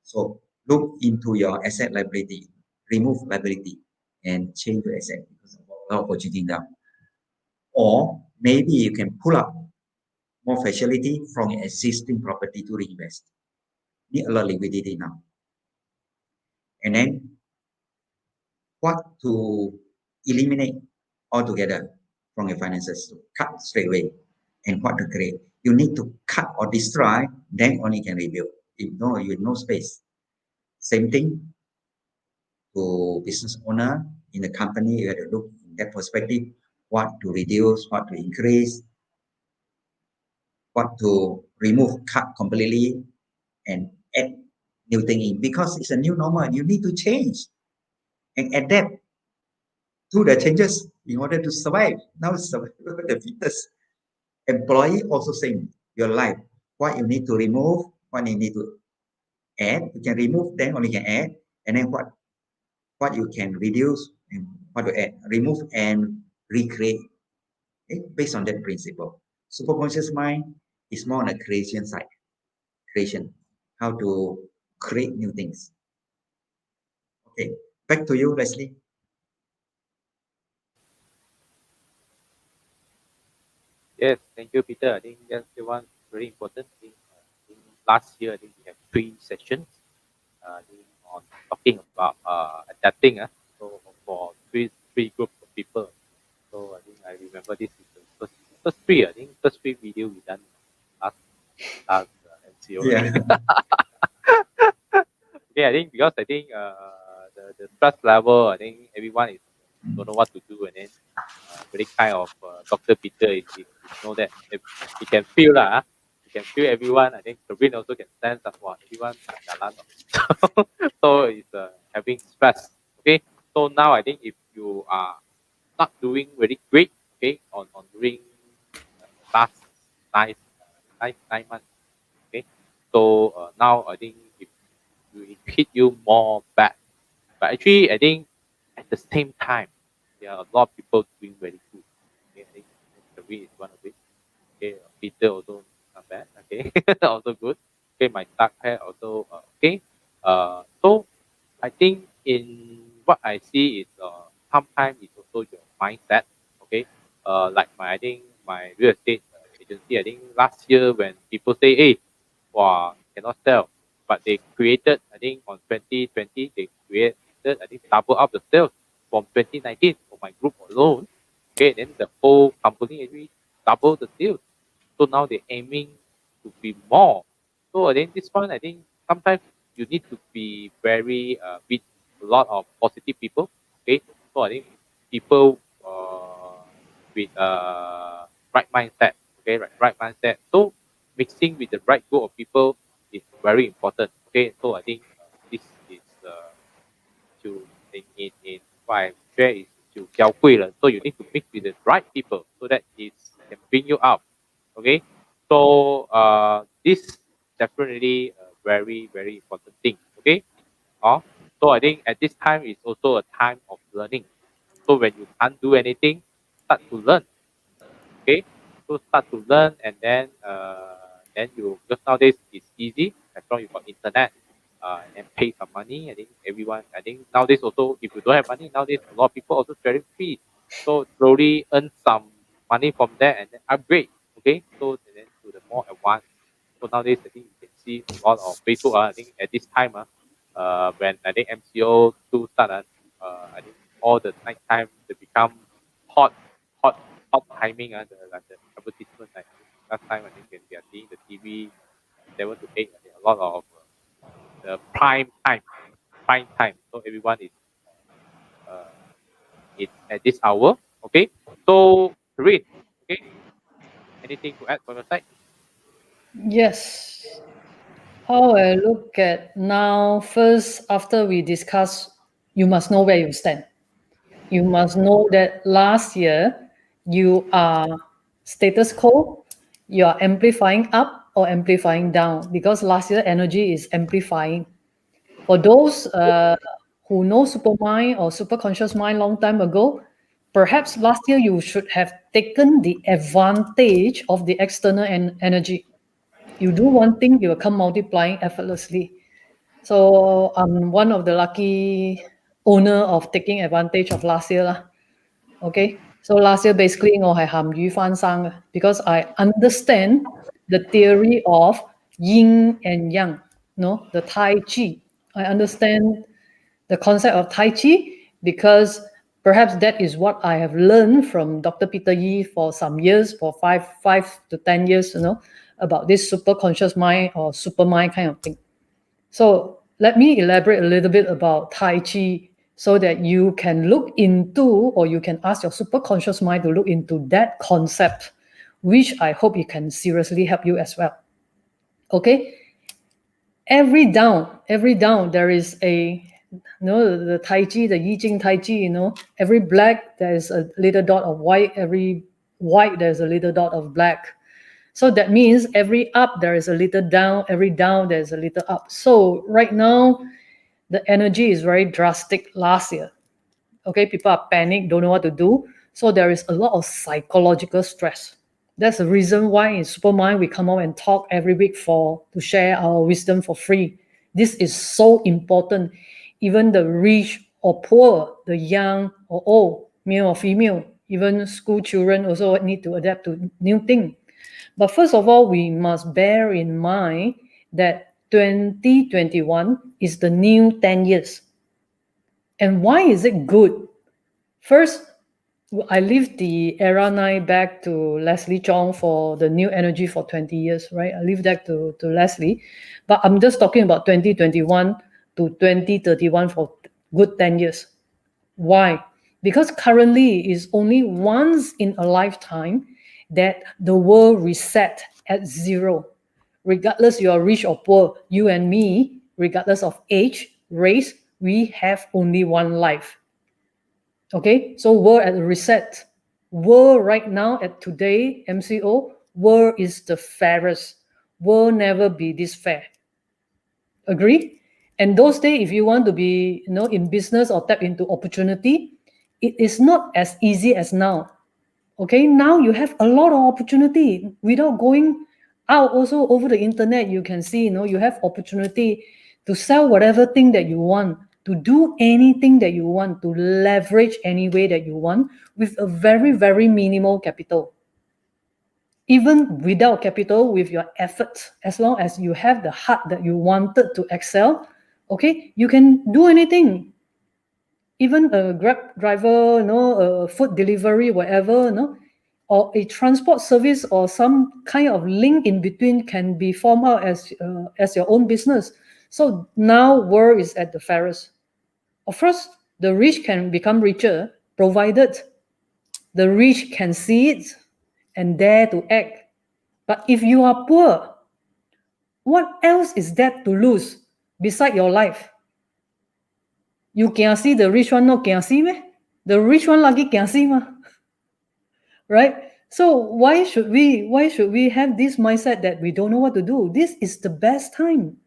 So look into your asset liability, remove liability, and change the asset because of opportunity down. Or maybe you can pull up more facility from your existing property to reinvest. Need a lot of liquidity now. And then what to eliminate altogether from your finances, to cut straight away, and what to create. You need to cut or destroy, then only can rebuild. If no, you have no space. Same thing to business owner in the company, you have to look in that perspective, what to reduce, what to increase, what to remove, cut completely, and add new thing in. Because it's a new normal, you need to change and adapt to the changes in order to survive. Now survival the fittest. Employee also same, your life, what you need to remove, what you need to add. You can remove, then only can add, and then what you can reduce and what to add, remove and recreate. Okay? Based on that principle. Superconscious mind is more on the creation side. Creation. How to create new things. Okay. Back to you, Leslie. Yes, thank you, Peter. I think that's the one very important thing. Last year, I think we had 3 sessions on talking about adapting. So for three groups of people. So I think I remember this is the first three. I think first three video we done last MCO. Yeah. Okay, I think because I think the trust level, I think everyone is don't know what to do, and then very kind of Dr. Peter is know that he can feel lah. He can feel everyone. I think Kevin also can sense that everyone jalan. So it's having stress. Okay, so now I think if you are not doing very great, okay, on during last nine 9 months, okay, so now I think if it hit you more bad, but actually I think at the same time there are a lot of people doing very good. Okay, I think Kevin is one of it. Okay, Peter also not bad. Okay, also good. Okay, my dark hair also okay. So I think in what I see is sometimes it's also your mindset. Okay, like I think my real estate agency. I think last year when people say, "Hey, wow, cannot sell," but they created. I think on 2020 they created. I think double up the sales from 2019 for my group alone. Okay, then the whole company actually double the sales. So now they're aiming to be more. So I think this one, I think sometimes you need to be very with a lot of positive people. Okay, so I think people with right mindset. Okay, right mindset. So mixing with the right group of people is very important. Okay, so I think this is to in what I share is to 交贵人. So you need to mix with the right people so that it can bring you up. Okay, so this definitely a very very important thing. Okay, so I think at this time is also a time of learning. So when you can't do anything, start to learn. Okay, so start to learn, and then you, because nowadays it's easy as long as you got internet, and then pay some money. I think everyone, I think nowadays also, if you don't have money nowadays, a lot of people also sharing free. So slowly earn some money from there and then upgrade. Okay, so and then to the more advanced. So nowadays I think you can see a lot of Facebook. I think at this time, when I think MCO 2 started, I think all the night time they become hot, hot, hot timing. The advertisement. I think last time I think when we are seeing the TV 7 to 8, I think a lot of the prime time. So everyone is uh, at this hour. Okay. So Corinne, okay, anything to add from your side? Yes. How I look at now, first, after we discuss, you must know where you stand. You must know that last year you are status quo, you are amplifying up or amplifying down because last year energy is amplifying. For those who know Supermind or Superconscious Mind long time ago, perhaps last year you should have taken the advantage of the external energy. You do one thing, you will come multiplying effortlessly. So I'm one of the lucky owner of taking advantage of last year lah. Okay, so last year basically 我係鹹魚翻生嘅 because I understand the theory of yin and yang, no, the Tai Chi. I understand the concept of Tai Chi because perhaps that is what I have learned from Dr. Peter Yi for some years, for five to 10 years, about this super conscious mind or super mind kind of thing. So let me elaborate a little bit about Tai Chi so that you can look into, or you can ask your superconscious mind to look into that concept, which I hope it can seriously help you as well. Okay? Every down, there is a, the Tai Chi, the Yi Jing Tai Chi, every black, there is a little dot of white, every white, there's a little dot of black. So that means every up, there is a little down, every down, there's a little up. So right now, the energy is very drastic last year. Okay, people are panicked, don't know what to do. So there is a lot of psychological stress. That's the reason why in Supermind, we come out and talk every week to share our wisdom for free. This is so important. Even the rich or poor, the young or old, male or female, even school children also need to adapt to new things. But first of all, we must bear in mind that 2021 is the new 10 years. And why is it good? First, I leave the era 9 back to Leslie Chong for the new energy for 20 years, right? I leave that to Leslie. But I'm just talking about 2021 to 2031 for good 10 years. Why? Because currently it's only once in a lifetime that the world reset at zero. Regardless you are rich or poor, you and me, regardless of age, race, we have only one life. Okay, so world at reset. World right now at today, MCO, world is the fairest. World never be this fair. Agree? And those days, if you want to be, in business or tap into opportunity, it is not as easy as now. Okay, now you have a lot of opportunity without going out. Also over the internet, you can see, you have opportunity to sell whatever thing that you want, to do anything that you want, to leverage any way that you want with a very, very minimal capital. Even without capital, with your effort, as long as you have the heart that you wanted to excel, okay, you can do anything. Even a Grab driver, a food delivery, whatever, or a transport service or some kind of link in between can be formed out as your own business. So now world is at the fairest. Of course, the rich can become richer, provided the rich can see it and dare to act. But if you are poor, what else is there to lose beside your life? You can see the rich one, no can see me. The rich one lucky can see ma. Right? So why should we have this mindset that we don't know what to do? This is the best time.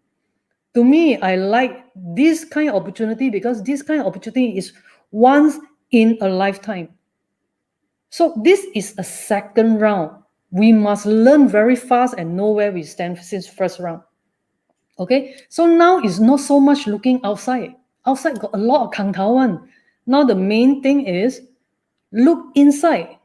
To me, I like this kind of opportunity because this kind of opportunity is once in a lifetime. So this is a second round. We must learn very fast and know where we stand since first round. Okay, so now it's not so much looking outside. Outside got a lot of kang tao one. Now the main thing is look inside.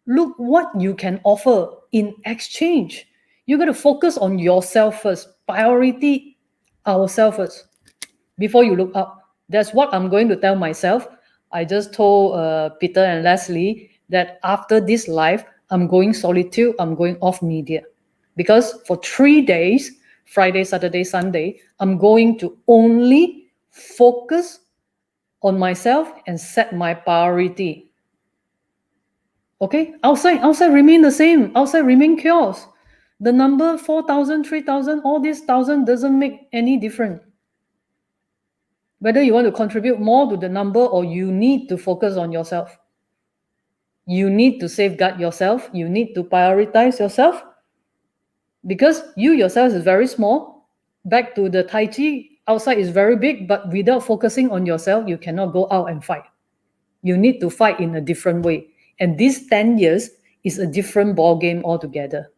Look what you can offer in exchange. You got to focus on yourself first. Priority ourselves first before you look up. That's what I'm going to tell myself. I just told Peter and Leslie that after this life, I'm going solitude, I'm going off media. Because for 3 days, Friday, Saturday, Sunday, I'm going to only focus on myself and set my priority. Okay, outside remain the same. Outside remain chaos. The number 4,000, 3,000, all this thousand doesn't make any difference. Whether you want to contribute more to the number or you need to focus on yourself. You need to safeguard yourself. You need to prioritize yourself. Because you yourself is very small. Back to the Tai Chi, outside is very big, but without focusing on yourself, you cannot go out and fight. You need to fight in a different way. And these 10 years is a different ball game altogether.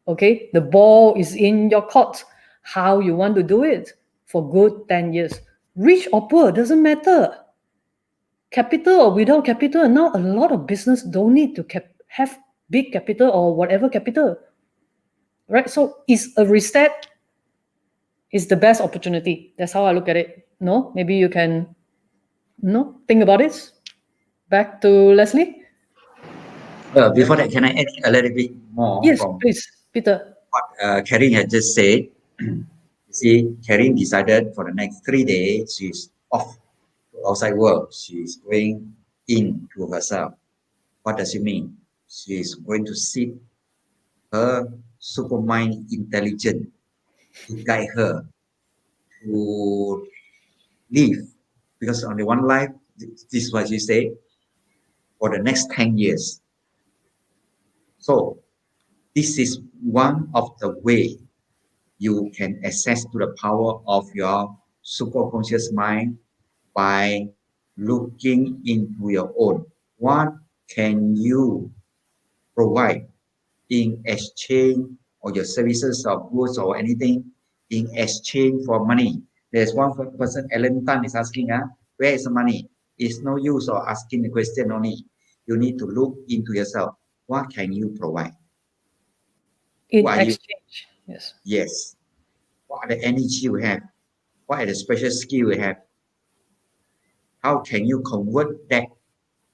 Okay? The ball is in your court. How you want to do it for good 10 years. Rich or poor, doesn't matter. Capital or without capital, now a lot of business don't need to have big capital or whatever capital. Right? So it's a reset. It's the best opportunity. That's how I look at it. No? Maybe you can think about it. Back to Leslie. Before that, can I add a little bit more Yes, from please, Peter. what Karen had just said? You see, Karen decided for the next 3 days she's off to outside world. She's going into herself. What does it mean? She's going to seek her supermind intelligence to guide her to live. Because only one life, this is what she said, for the next 10 years. So this is one of the way you can access to the power of your superconscious mind by looking into your own. What can you provide in exchange or your services or goods or anything in exchange for money? There's one person, Alan Tan, is asking, where is the money? It's no use of asking the question only. You need to look into yourself. What can you provide? In Who are you? exchange, yes. Yes. What are the energy we have? What are the special skill we have? How can you convert that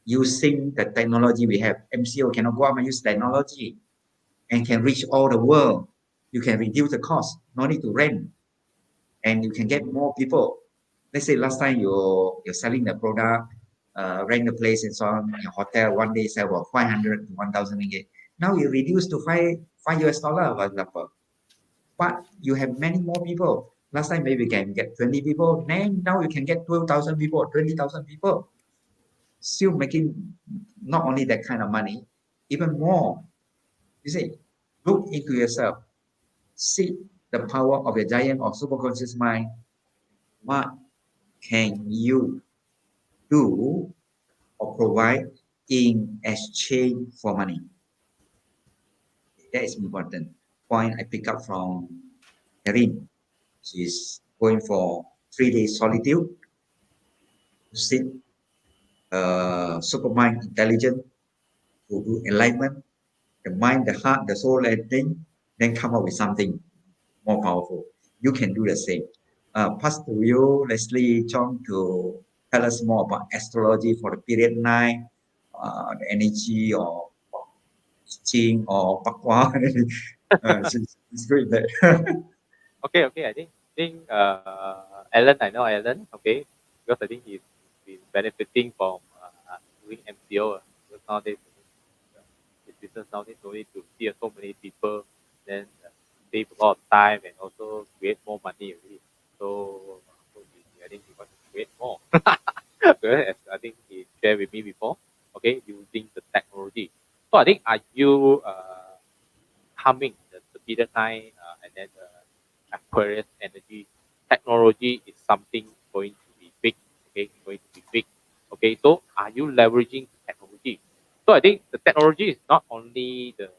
using the technology we have? MCO cannot go out and use technology and can reach all the world. You can reduce the cost, no need to rent, and you can get more people. Let's say last time you're selling the product, rent the place and so on, your hotel one day sell about 500 to 1,000 ringgit. Now you reduce to five US dollar, for example. But you have many more people. Last time maybe you can get 20 people, then now you can get 12,000 people, 20,000 people. Still making not only that kind of money, even more. You see, look into yourself. See the power of your giant or superconscious mind. What can you do or provide in exchange for money? That is important. Point I pick up from Erin. She's going for 3 days solitude to seek supermind intelligence, to do enlightenment, the mind, the heart, the soul, everything, then come up with something more powerful. You can do the same. Pass to you, Leslie Chong, to tell us more about astrology for the period 9, the energy or Ching or Pakwa. It's great that. Okay, I think Alan, I know Alan, okay, because I think he's been benefiting from doing MCO. Because nowadays, his business nowadays no need to see so many people, then save a lot of time and also create more money already. So I think he wants to create more. Because as I think he shared with me before, okay, using the technology. So I think are you coming the period 9 and then Aquarius energy technology is something going to be big, okay, going to be big, okay. So are you leveraging technology? So I think the technology is not only the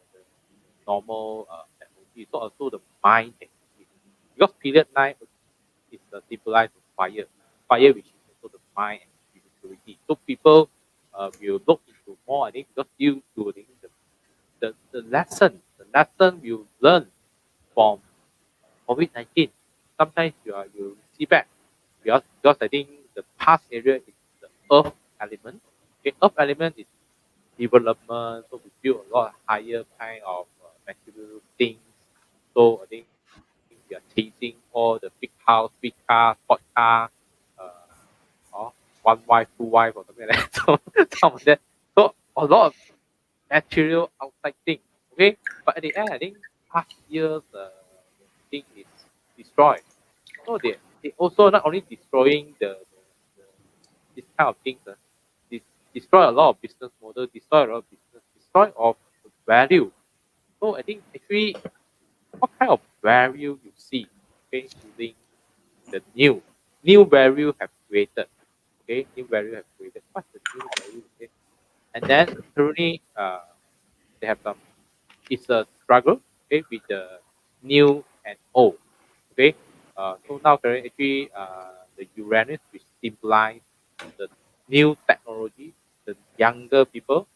normal technology, it's also the mind technology, because period 9 is symbolized with fire which is also the mind and spirituality. So people will look into more, I think, because due to the lesson you learn COVID-19, sometimes you see back because I think the past area is the earth element. Okay, earth element is development, so we build a lot higher kind of material things. So I think we are chasing all the big house, big car, sport car, or one wife, two wife, or something like that. So some of that. So a lot of material outside things. Okay, but at the end, I think past years, thing is destroyed. So they also not only destroying the this kind of things, destroy a lot of business model, destroy a lot of business, destroy of the value. So I think actually, what kind of value you see, okay, using the new value have created, okay, new value have created. What's the new value? Okay, and then currently, they have some. It's a struggle, okay, with the new and old, okay. So now currently, actually, the Uranus which symbolize the new technology, the younger people,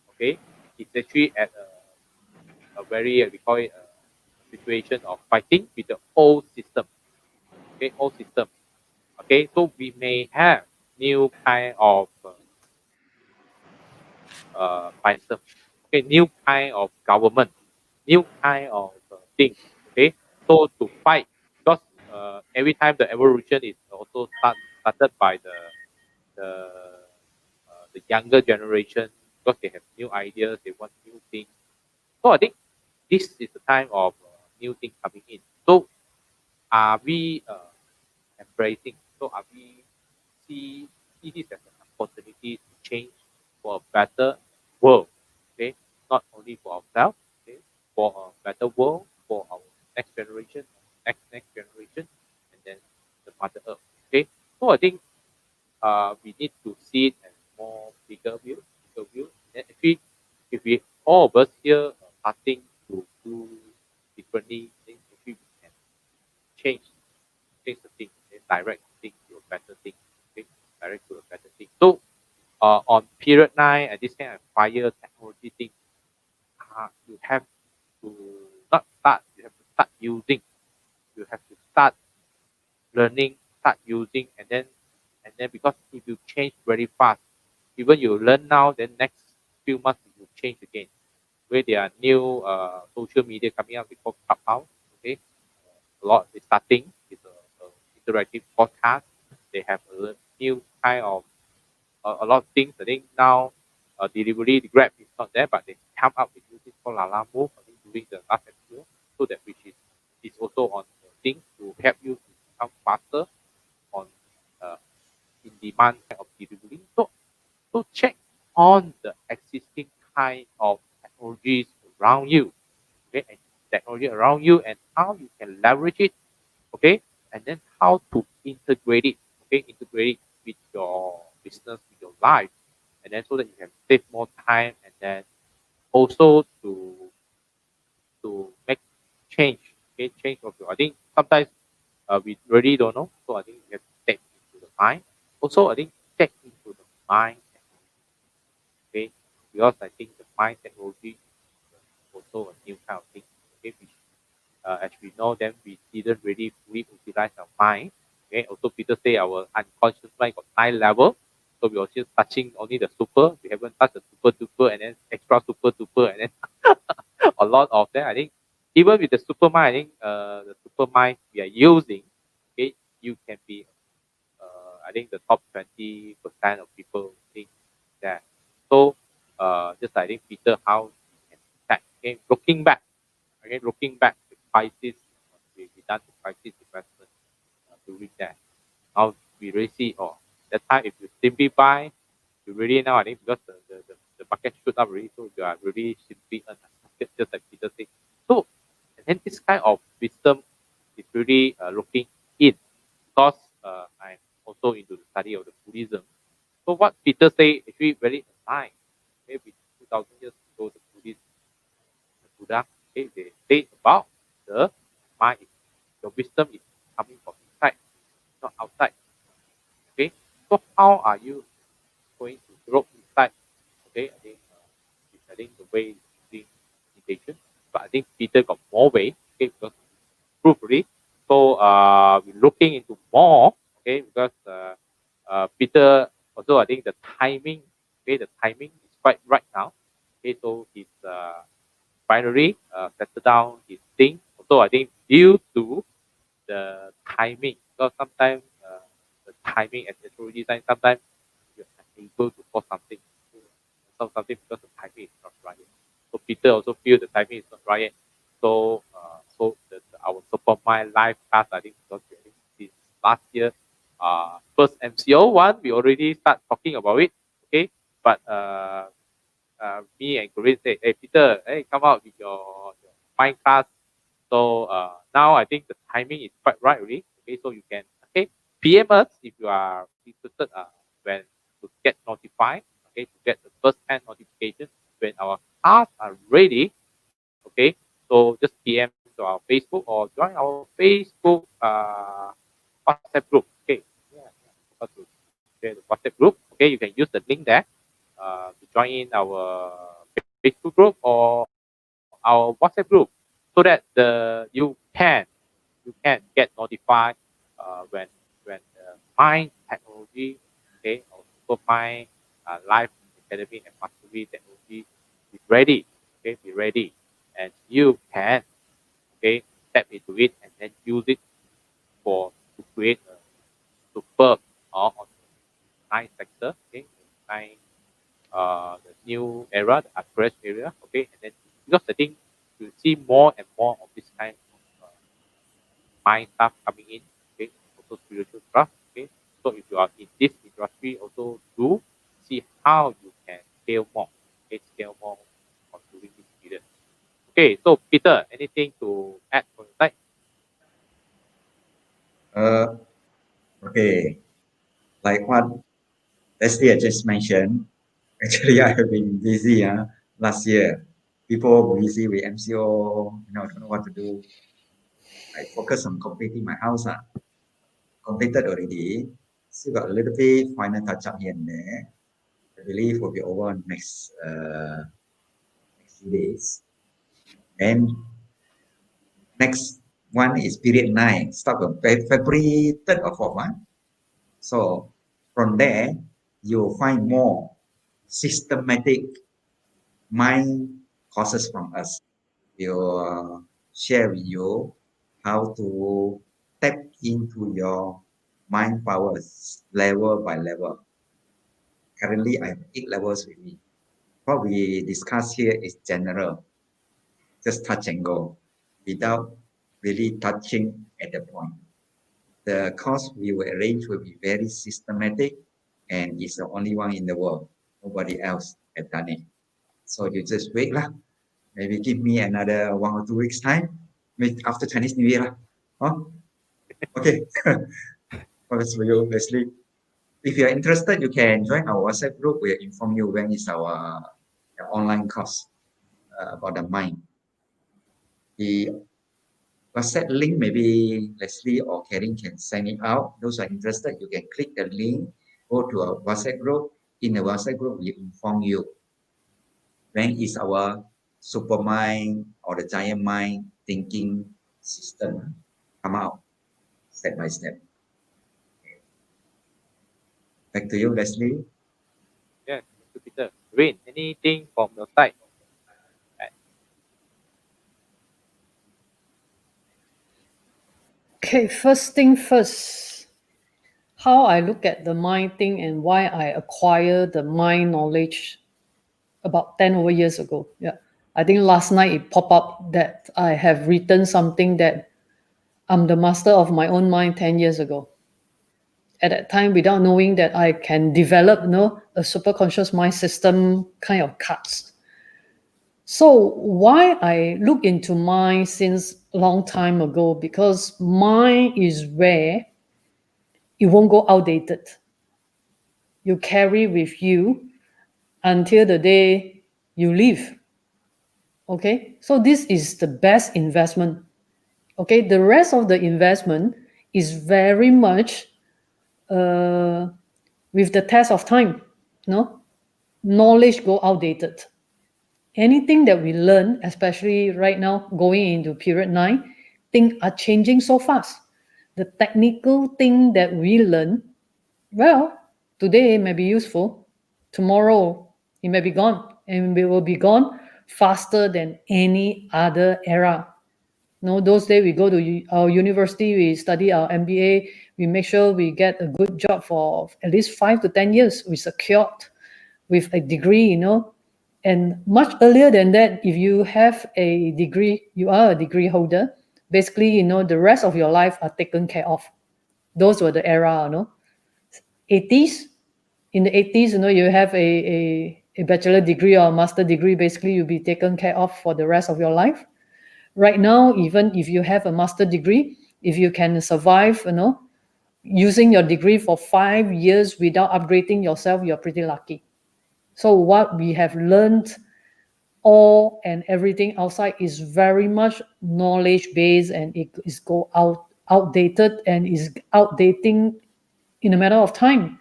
okay, it's actually at a very we call it a situation of fighting with the old system, okay, old system, okay. So we may have new kind of system, okay, new kind of government, new kind of thing, okay. So to fight, because every time the evolution is also started by the the younger generation, because they have new ideas, they want new things. So I think this is the time of new things coming in. So are we embracing? So are we see this as an opportunity to change for a better world? Okay, not only for ourselves, okay, for a better world for our next generation, next generation, and then the Mother Earth. Okay, so I think we need to see it as more bigger view, bigger view. And if we all of us here are starting to do differently, then actually we can change change the thing, then direct the thing to a better thing, okay? Direct to a better thing. So on period 9 and this kind of fire technology thing, you have to not start, you have to start using, you have to start learning, start using, and then because if you change very fast, even you learn now, then next few months it will change again. Where there are new social media coming out, we call Clubhouse, okay? A lot is starting. It's a interactive podcast. They have a new kind of a lot of things. I think now delivery, the Grab is not there, but they come up with new things called Lala Move. I think during the last episode, so that which is also on things to help you to become faster on uh, in demand kind of delivery. So check on the existing kind of technologies around you, okay, and technology around you and how you can leverage it, okay, and then how to integrate it, okay, integrate it with your business, with your life, and then so that you can save more time and then also to make change, okay, change of your. I think sometimes we really don't know, so I think you have to take into the mind. Also, I think check into the mind, okay, because I think the mind technology is also a new kind of thing, okay, which as we know, then we didn't really fully utilize our mind. Okay. Also, Peter say our unconscious mind got 9 level. So we are just touching only the super. We haven't touched the super duper and then extra super duper and then a lot of them. I think even with the super mind, I think the super mind we are using, okay, you can be I think the top 20% of people think that. So just I think Peter how he can attack. Okay, looking back. Okay, looking back, the crisis, we done the crisis investment during that. Now we really see, oh, that time if you simply buy, you really now, I think because the market shoot up really, so you are really simply earn just like Peter said. So, and then this kind of wisdom is really looking in because I'm also into the study of the Buddhism. So what Peter say actually very aligned. Maybe 2000 years ago, the Buddhist Buddha, okay, they say about the mind. Your wisdom is coming from inside, not outside. Okay, so how are you going to grow inside? Okay, I think the way is using meditation, but I think Peter got more way. Okay, because proof already. So we're looking into more, okay, because Peter also, I think the timing, okay, the timing is quite right now. Okay, so he's finally settled down his thing. Also, I think due to the timing, because sometimes the timing as astrology sign, sometimes you're unable to force something, something because the timing is not right. So Peter also feel the timing is not right. So our Supermind live class, I think, because I think this last year, first MCO one, we already start talking about it. Okay, but me and Corinne say, hey Peter, hey, come out with your mind class. So now I think the timing is quite right already. Okay, so you can PM us if you are interested when to get notified. Okay, to get the first hand notification when our class are ready. Okay, so just PM to our Facebook or join our Facebook WhatsApp group. Okay, yeah, forgot to share the WhatsApp group. Okay, you can use the link there to join in our Facebook group or our WhatsApp group, so that you can get notified when the Mind technology, okay, or Super Mind Life Academy and Mastery technology is ready. Okay, be ready, and you can step into it and then use it to create a superb or on nine sector, okay, nine the new era, the Aquarius area, okay, and then because I think you see more and more of this kind of mind stuff coming in, okay, also spiritual stuff, okay. So if you are in this industry, also do see how you can scale more, okay, scale more during this period. Okay, so Peter, anything to add from your side? Okay, like what Leslie had just mentioned, actually I have been busy last year. People busy with MCO, don't know what to do. I focus on completing my house. Completed already. Still got a little bit final touch up here and there. I believe will be over next few days. And next one is period 9, start on February 3rd or 4th month. So from there, you'll find more systematic mind courses from us. We'll share with you how to tap into your mind powers level by level. Currently, I have 8 levels with me. What we discuss here is general, just touch and go, without really touching at the point. The course we will arrange will be very systematic, and it's the only one in the world. Nobody else has done it. So you just wait lah. Maybe give me another 1 or 2 weeks time, maybe after Chinese New Year lah. Oh, okay. That's for you, Leslie. If you are interested, you can join our WhatsApp group. We'll inform you when is our online course about the mind. The WhatsApp link, maybe Leslie or Karen can send it out. Those are interested, you can click the link, go to our WhatsApp group. In the WhatsApp group, we inform you when is our super mind or the giant mind thinking system come out step by step. Back to you, Leslie. Yeah, thank you, Peter. Rain, anything from your side? Okay, first thing first, how I look at the mind thing and why I acquire the mind knowledge about 10 over years ago. Yeah. I think last night it popped up that I have written something that I'm the master of my own mind 10 years ago. At that time, without knowing that I can develop, a superconscious mind system kind of cards. So why I look into mind since a long time ago, because mind is rare, it won't go outdated. You carry with you until the day you leave. Okay, so this is the best investment. Okay, the rest of the investment is very much with the test of time. Knowledge go outdated. Anything that we learn, especially right now going into period 9, things are changing so fast. the technical thing that we learn, well, today may be useful, tomorrow it may be gone, and it will be gone faster than any other era. No, those days we go to our university, we study our MBA, we make sure we get a good job for at least 5 to 10 years. We secured with a degree, and much earlier than that, if you have a degree, you are a degree holder. Basically, the rest of your life are taken care of. Those were the era, 80s. In the 80s, you have a bachelor degree or a master degree. Basically, you'll be taken care of for the rest of your life. Right now, even if you have a master degree, if you can survive, using your degree for 5 years without upgrading yourself, you're pretty lucky. So what we have learned, all and everything outside, is very much knowledge based, and it is outdated and is outdating in a matter of time.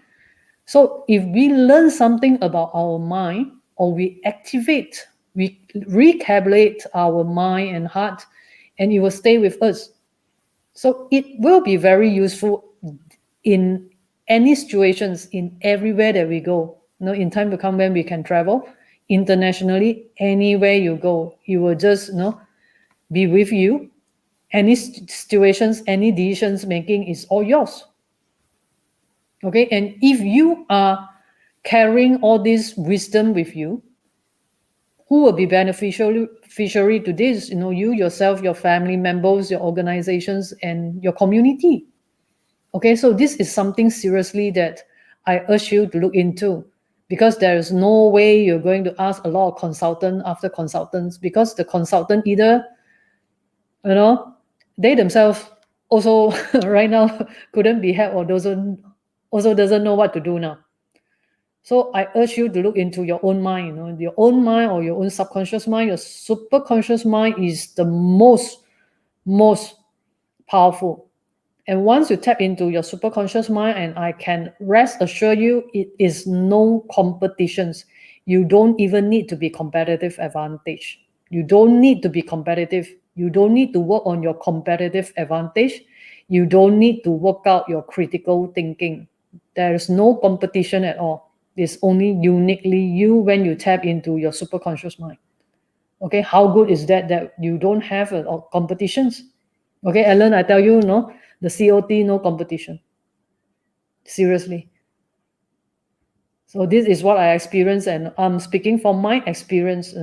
So if we learn something about our mind, or we recalibrate our mind and heart, and it will stay with us. So it will be very useful in any situations, in everywhere that we go. In time to come, when we can travel internationally, anywhere you go, it will just be with you. Any situations, any decisions making is all yours. Okay, and if you are carrying all this wisdom with you, who will be beneficiary to this? You yourself, your family members, your organizations, and your community. Okay, so this is something seriously that I urge you to look into, because there is no way you're going to ask a lot of consultant after consultants, because the consultant either, they themselves also right now couldn't be helped, or doesn't know what to do now. So I urge you to look into your own mind, your own mind, or your own subconscious mind. Your superconscious mind is the most powerful. And once you tap into your superconscious mind, and I can rest assure you, it is no competitions. You don't even need to be competitive advantage. You don't need to be competitive. You don't need to work on your competitive advantage. You don't need to work out your critical thinking. There is no competition at all. It's only uniquely you when you tap into your superconscious mind. Okay, how good is that you don't have competitions? Okay, Alan, I tell you, the COT, no competition. Seriously. So this is what I experienced, and I'm speaking from my experience,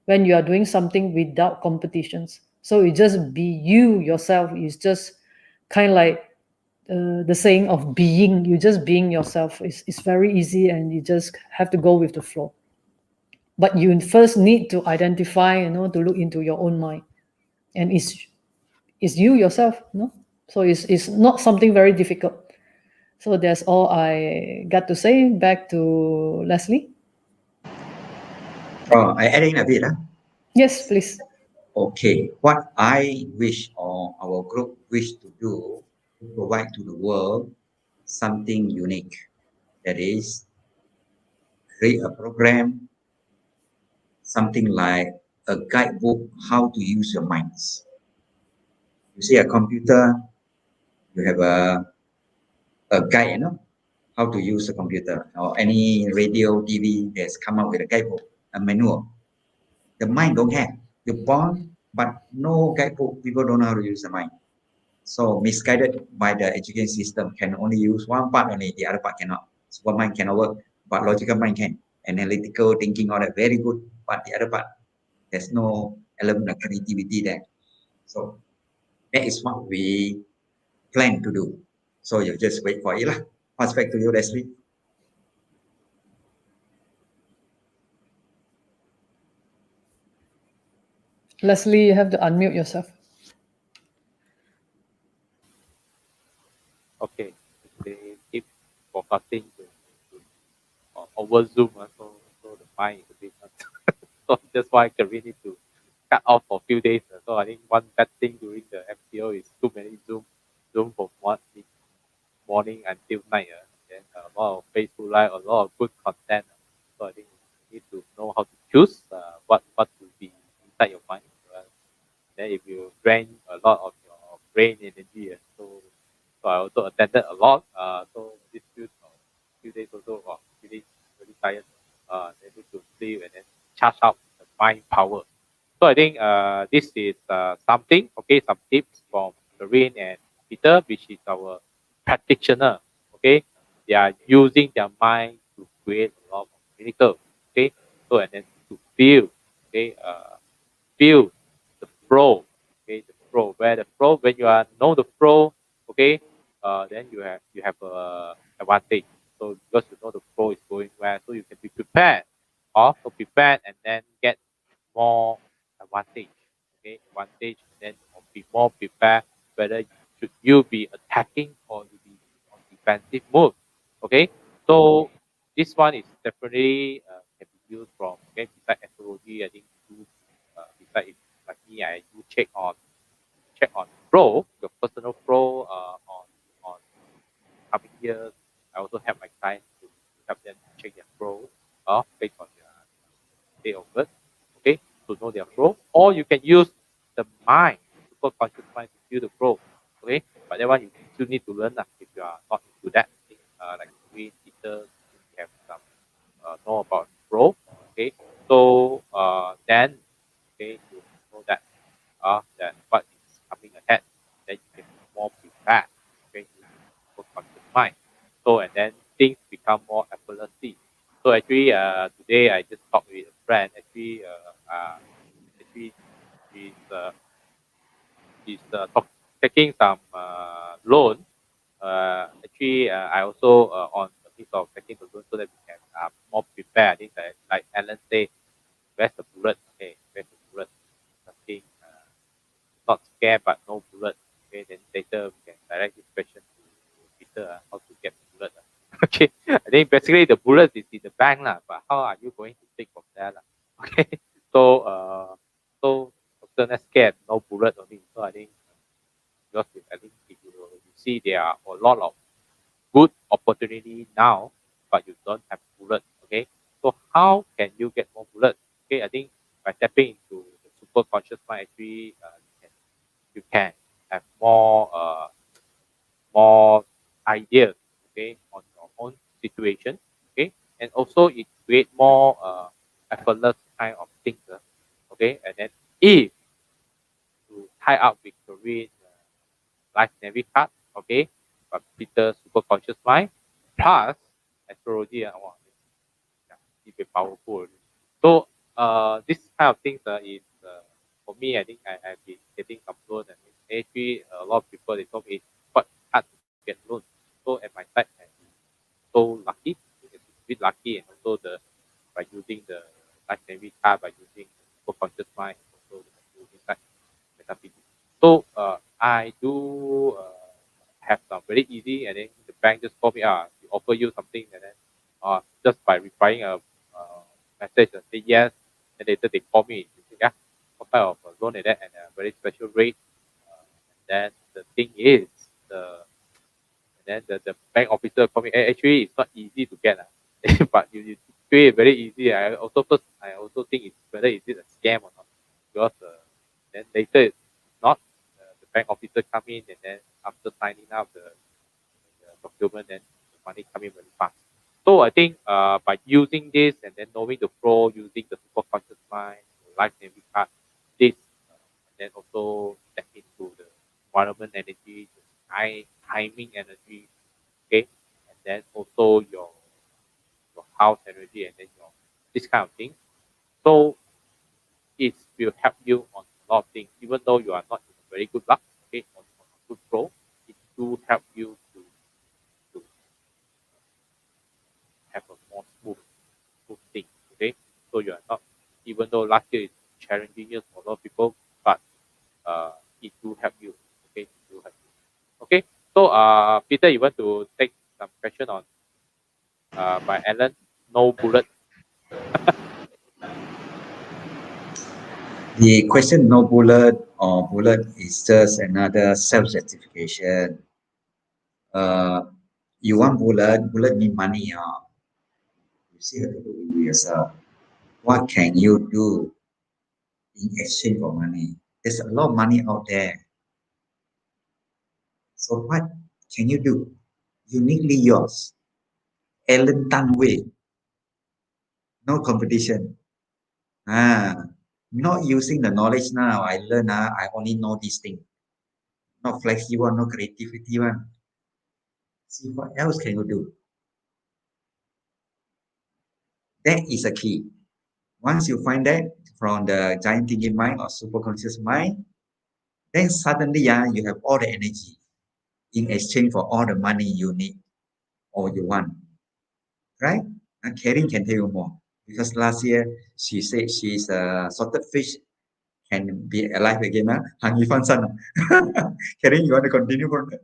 when you are doing something without competitions. So it just be you yourself. It's just kind of like the saying of being. You just being yourself. It's very easy, and you just have to go with the flow. But you first need to identify, to look into your own mind. And it's you yourself, So it's not something very difficult. So that's all I got to say. Back to Leslie. Oh, I add in a bit. Yes, please. Okay, what I wish, or our group wish to do, to provide to the world something unique. That is, create a program, something like a guidebook, how to use your minds. You see a computer, you have a guide, how to use a computer, or any radio, TV that's come up with a guidebook, a manual. The mind don't have. You're born, but no guidebook. People don't know how to use the mind. So misguided by the education system, can only use one part only, the other part cannot. So one mind cannot work, but logical mind can. Analytical thinking, all that very good, but the other part, there's no element of creativity there. So that is what we plan to do. So you just wait for it lah. Pass back to you, Leslie. Leslie, you have to unmute yourself. Okay, they keep forecasting over Zoom, so the mind is a bit so that's why I career need to cut off for a few days. So I think one bad thing during the MCO is too many Zoom from morning until night. Then a lot of Facebook Live, a lot of good content. So I think you need to know how to choose what to be inside your mind. Then if you drain a lot of your brain energy, so also attended a lot. So this few days also, feeling really tired. They need to sleep and then charge up the mind power. So I think this is something, okay, some tips from Corinne and Peter, which is our practitioner. Okay, they are using their mind to create a lot of miracles. Okay, so and then to feel, okay, feel the flow, okay, the flow. Where the flow, when you are know the flow, okay, then you have a advantage. So because you know the flow is going where, so you can be prepared, or so prepared and then get more advantage, okay, advantage, and then be more prepared whether should you be attacking or you be on defensive mode, okay. So this one is definitely can be used from, okay, beside astrology. I think you beside it, like me, I do check on flow, your personal flow on coming years. I also help my clients to help them check their flow based on their date of birth, okay, to know their flow. Or you can use the mind, super conscious mind, to feel the flow, okay. But that one you still need to learn if you are not into that. Like we teachers, we have some know about flow, okay. So then, okay, you know that what is coming ahead, then you can be more prepared, okay, using super conscious mind. So and then things become more effortlessly. So actually, today I just talked with a friend. Actually, she's taking some loan. Actually, I also on the piece of taking the loan so that we can more prepare. I think that, like Alan said, where's the bullet? Okay, where's the bullet? Nothing. Not scared, but no bullet. Okay, then later we can direct this question to Peter, how to get the bullet. Okay, I think basically the bullet is in the bank, lah, but how are you going to take from there? Lah? Okay, so so after that scared, no bullet only. So I think because I think if you see there are a lot of good opportunity now, but you don't have bullet. Okay, so how can you get more bullet? Okay, I think by tapping into the super conscious mind, actually, you can have more ideas, okay, on your own situation, okay, and also it create more effortless kind of things, okay, and then if you tie up with Korean life navy card, okay, but Peter super conscious mind plus astrology, wow, yeah, it's very powerful. So this kind of things is for me. I think I've been getting some loan, and actually a lot of people they told me it's quite hard to get loan. So at my side, I'm so lucky, it's a bit lucky, and also the by using the life saving card, by using the super conscious mind, and also using that metaphysics. So I do have some very easy, and then the bank just call me, we offer you something, and then just by replying a message and say yes, and later they call me, they say, yeah, what kind of loan is that, and a very special rate. And then the thing is, the and then the bank officer call me, actually it's not easy to get, but you do it very easy. I also think it's whether is it a scam or not, because then later it's not. The bank officer come in, and then after signing up the document, then the money come in very fast. So I think by using this and then knowing the flow, using the super conscious mind, the life saving card, this, and then also step into the environment energy, the timing energy, okay, and then also your house energy, and then your this kind of thing. So it will help you on a lot of things, even though you are not in a very good luck, okay, on a good flow. It do help you to have a more smooth thing. Okay, so you are not, even though last year is challenging years for a lot of people, but it do help you. Okay, it do help you. Okay, so Peter, you want to take some question on by Alan? No bullet. The question no bullet or bullet is just another self-justification. You want bullet mean money. You see have to do it yourself. What can you do in exchange for money? There's a lot of money out there. So what can you do uniquely yours, Ellen Tan way, no competition. Not using the knowledge now. I learn, I only know this thing. Not flexible, no creativity one. See what else can you do? That is a key. Once you find that from the giant thinking mind or superconscious mind, then suddenly you have all the energy in exchange for all the money you need or you want. Right? And Karen can tell you more. Because last year she said she's a salted fish can be alive again. Hang Yifan San. Karen, you want to continue from that?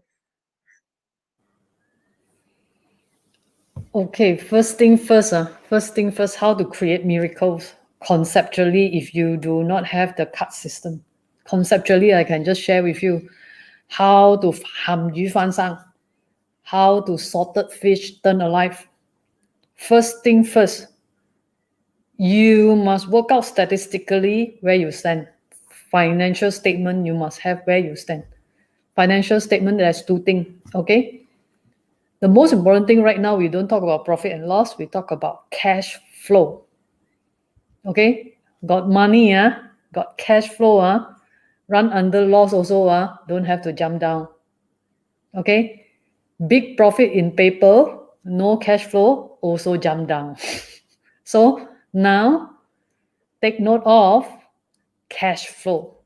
Okay, first thing first, how to create miracles conceptually if you do not have the card system. Conceptually, I can just share with you how to ham yu fan sang, how to salted fish turn alive. First thing first, you must work out statistically where you stand. Financial statement, you must have where you stand. Financial statement, there's two things, okay? The most important thing right now, we don't talk about profit and loss, we talk about cash flow. Okay? Got money, got cash flow, run under loss also, don't have to jump down. Okay? Big profit in paper, no cash flow, also jump down. So now, take note of cash flow.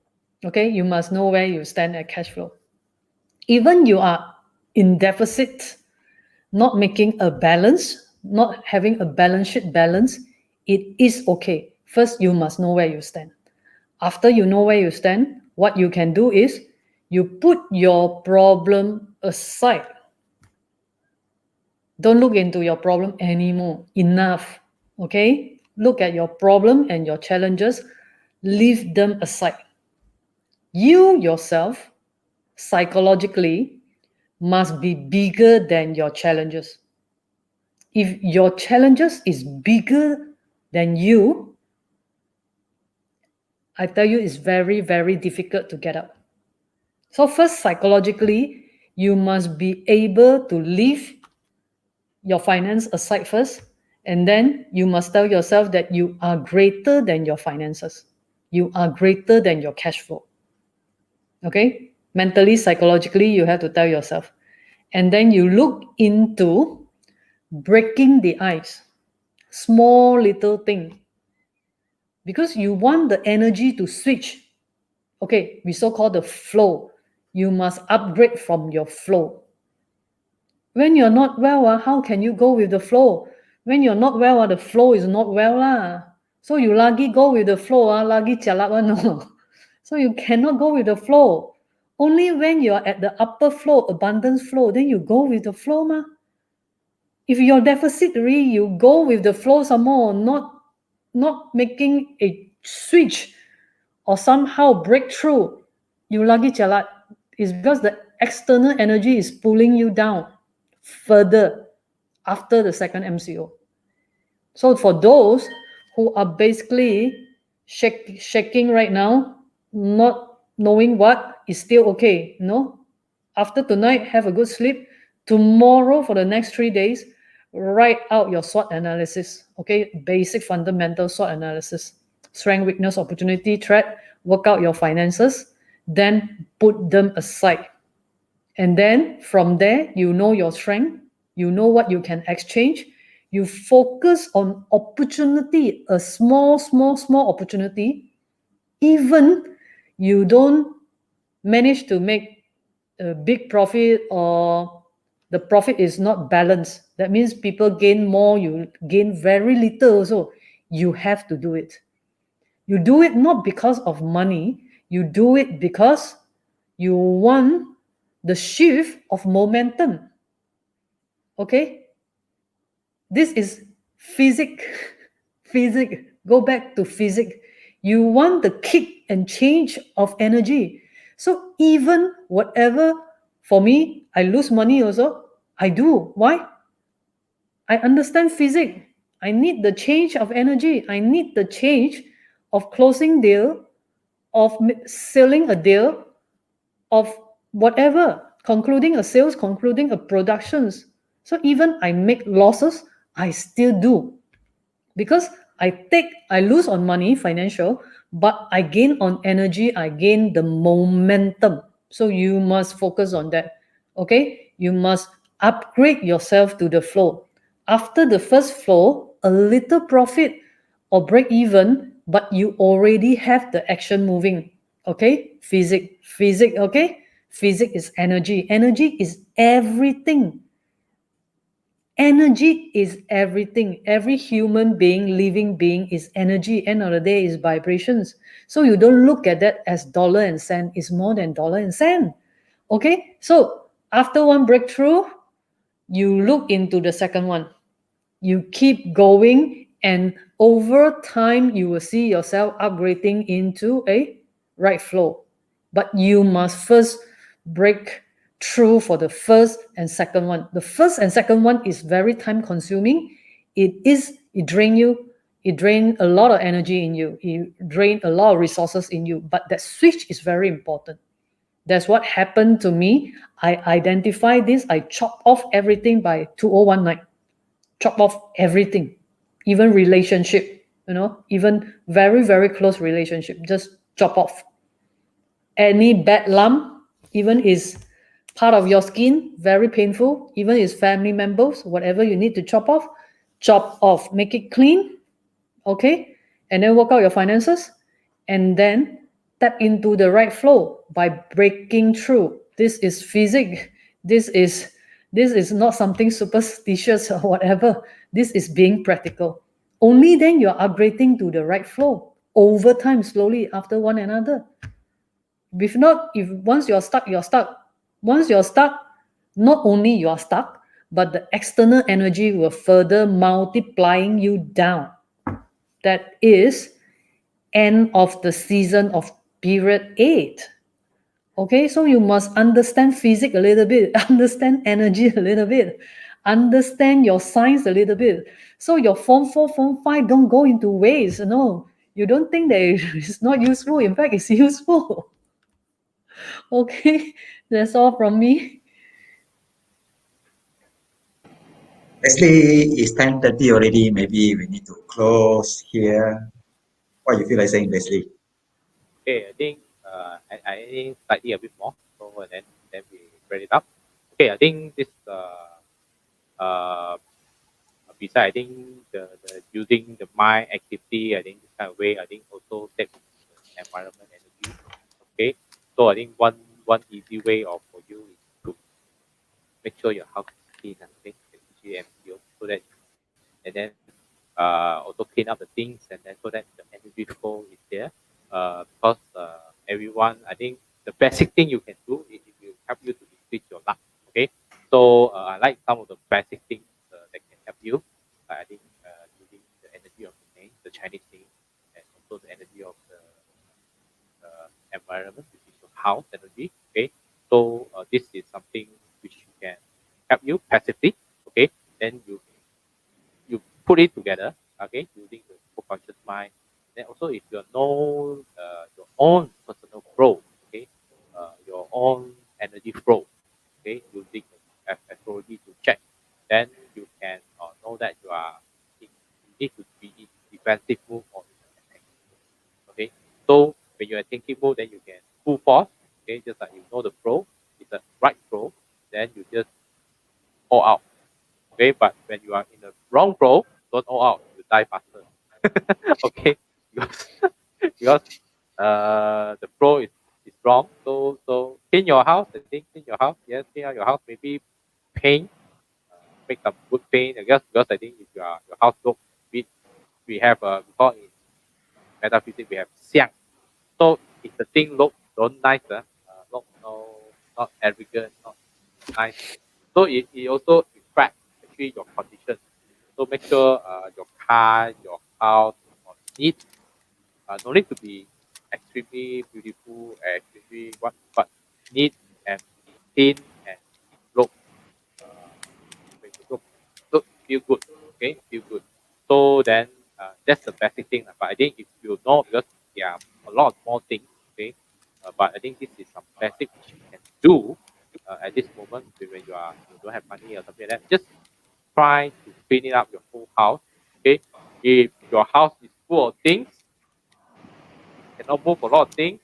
Okay? You must know where you stand at cash flow. Even you are in deficit, not making a balance, not having a balance sheet balance, it is okay. First, you must know where you stand. After you know where you stand, what you can do is you put your problem aside. Don't look into your problem anymore. Enough. Okay? Look at your problem and your challenges. Leave them aside. You yourself, psychologically, must be bigger than your challenges. If your challenges is bigger than you, I tell you, it's very, very difficult to get up. So first, psychologically, you must be able to leave your finance aside first, and then you must tell yourself that you are greater than your finances. You are greater than your cash flow. Okay? Mentally, psychologically, you have to tell yourself. And then you look into breaking the ice. Small little thing. Because you want the energy to switch. Okay, we so-call the flow. You must upgrade from your flow. When you're not well, how can you go with the flow? When you're not well, the flow is not well. So you lagi go with the flow, lagi jialat no. So you cannot go with the flow. Only when you're at the upper flow, abundance flow, then you go with the flow. If you're deficitary, you go with the flow some more, not making a switch or somehow break through. You lagi jalat is because the external energy is pulling you down further after the second MCO. So for those who are basically shaking right now, not knowing what is still okay, after tonight, have a good sleep. Tomorrow, for the next 3 days, write out your SWOT analysis. Okay, basic fundamental SWOT analysis. Strength, weakness, opportunity, threat. Work out your finances. Then put them aside. And then from there, you know your strength. You know what you can exchange. You focus on opportunity, a small opportunity. Even you don't manage to make a big profit or the profit is not balanced. That means people gain more, you gain very little also. You have to do it. You do it not because of money. You do it because you want the shift of momentum. Okay? This is physics. Physics. Go back to physics. You want the kick and change of energy. So even whatever, for me, I lose money also, I do. Why? I understand physics. I need the change of energy. I need the change of closing deal, of selling a deal, of whatever. concluding a sales, concluding a productions. So even I make losses, I still do, because I lose on money, financial, but I gain on energy, I gain the momentum. So you must focus on that. Okay, you must upgrade yourself to the flow. After the first flow, a little profit or break even, but you already have the action moving. Okay, physic. Okay, physic is energy. Energy is everything. Energy is everything. Every human being, living being is energy. End of the day is vibrations. So you don't look at that as dollar and cent. It's more than dollar and cent. Okay, so after one breakthrough, you look into the second one. You keep going, and over time, you will see yourself upgrading into a right flow. But you must first break through for the first and second one. The first and second one is very time consuming. It drain you, it drain a lot of energy in you, it drain a lot of resources in you. But that switch is very important. That's what happened to me. I identified this, I chop off everything by 2019. Chop off everything, even relationship, even very, very close relationship, just chop off. Any bad lump, even is part of your skin, very painful, even is family members, whatever you need to chop off, make it clean, okay? And then work out your finances, and then tap into the right flow by breaking through. This is physics. This is this is not something superstitious or whatever. This is being practical. Only then you're upgrading to the right flow over time, slowly after one another. If not, if once you're stuck, you're stuck. Once you're stuck, not only you are stuck, but the external energy will further multiplying you down. That is end of the season of period 8. Okay, so you must understand physics a little bit, understand energy a little bit, understand your science a little bit. So your form 4, form 5 don't go into waste. No, you don't think that it's not useful. In fact, it's useful. Okay, that's all from me. Leslie, it's 10:30 already. Maybe we need to close here. What you feel like saying, Leslie? Okay, I think I think slightly a bit more. So then we wrap it up. Okay, I think this uh besides I think the using the mind activity, I think this kind of way I think also saves the environment energy. Okay, so I think one easy way of for you is to make sure your house is clean. Okay, especially MCO, so that and then also clean up the things, and then so that the energy flow is there. Because everyone, I think the basic thing you can do is it will help you to increase your luck. Okay, so I like some of the basic things that can help you. I think using the energy of the name, the Chinese name, and also the energy of the environment, which is your house energy. Okay, so this is something which can help you passively. Okay, then you put it together, okay, using the subconscious mind. Then also, if you know your own personal flow, okay, your own energy flow, okay, using the astrology to check, then you can know that you need to be in defensive move or in an attacking move, okay. So when you're attacking mode, then you can full force, okay, just like you know the flow, it's a right flow, then you just all out. Okay, but when you are in the wrong flow, don't all out, you die faster. Okay, because because the flow is wrong. So clean your house. I think clean your house. Yes, clean out your house. Maybe paint, make some good paint. I guess because I think if your house look, we have because in metaphysics we have xiang. So if the thing look don't nice, look no not arrogant, not nice. So it also reflects actually your condition. So make sure your car, your house, or neat. No need to be extremely beautiful, extremely what, but neat and clean and look. Uh, when you look feel good. Okay, feel good. So then that's the basic thing. But I think if you know, because there are a lot more things. Okay, but I think this is some basic which you can do at this moment when you don't have money or something like that, just try to clean it up your whole house. Okay, if your house is full of things, cannot move a lot of things,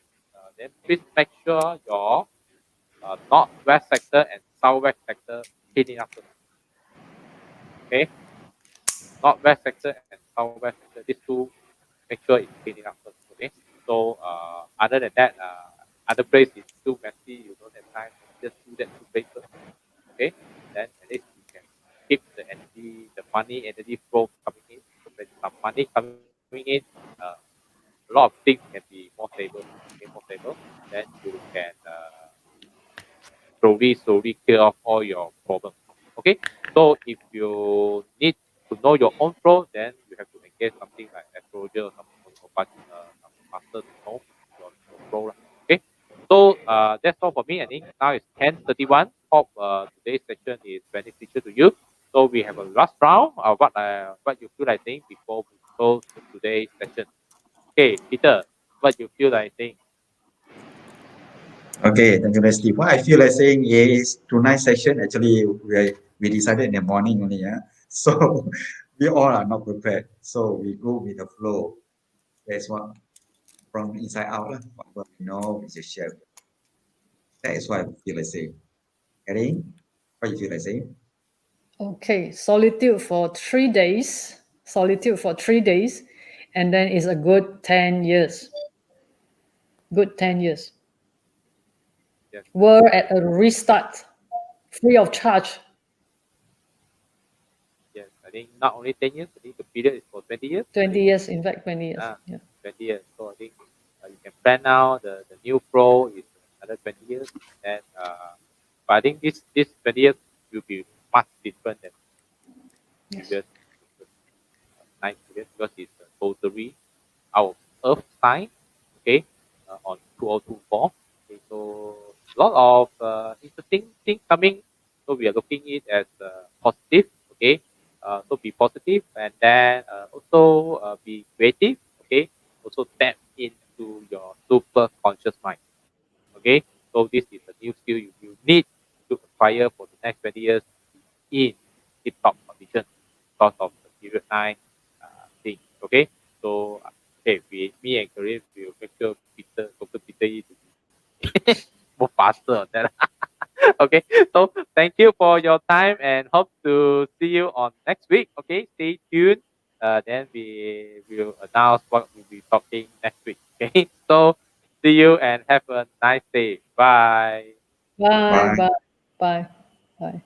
then please make sure your northwest sector and southwest sector cleaning up first. Okay, northwest sector and southwest sector, these two, make sure it's cleaning up first. Okay, so other than that, other place is too messy, you don't have time, just do that two places. Okay, then at least you can keep the energy, the money energy flow coming in. So when some money coming in, a lot of things can be more stable. Okay, more stable. Then you can slowly clear off all your problems. Okay, so if you need to know your own flow, then you have to engage something like astrologer or some master to know your flow. Okay, so that's all for me. I think now it's 10:31. Hope today's session is beneficial to you. So we have a last round. What you feel like saying before we close today's session? Okay, Peter, what you feel like saying? Okay, thank you, Leslie. What I feel like saying is tonight's session actually we decided in the morning only, yeah. So we all are not prepared. So we go with the flow. That's what from inside out, lah. What we know, we just share. That is what I feel like saying. Erin, what you feel like saying? Okay, solitude for 3 days. Solitude for 3 days, and then it's a good 10 years. Good 10 years. Yes, We're at a restart, free of charge. yes. I think not only 10 years. I think the period is for 20 years. 20 years, in fact, 20 years. Yeah. 20 years. So I think you can plan now. The new flow is another 20 years. And but I think this 20 years will be much different than Yes. previous 9 years because it's totally our Earth sign. Okay, on 2024. Okay, so a lot of interesting things coming. So we are looking it as positive. Okay, so be positive and then also be creative. Okay, also tap into your super conscious mind. Okay, so this is a new skill you need to acquire for the next 20 years in tip top condition because of the period 9 thing. Okay, so okay, me and Kareem will make sure Dr. Peter Yi to be more faster on that. Okay, so thank you for your time and hope to see you on next week. Okay, stay tuned. Then we will announce what we'll be talking next week. Okay, so see you and have a nice day. Bye. Bye, Bye. bye, bye, bye.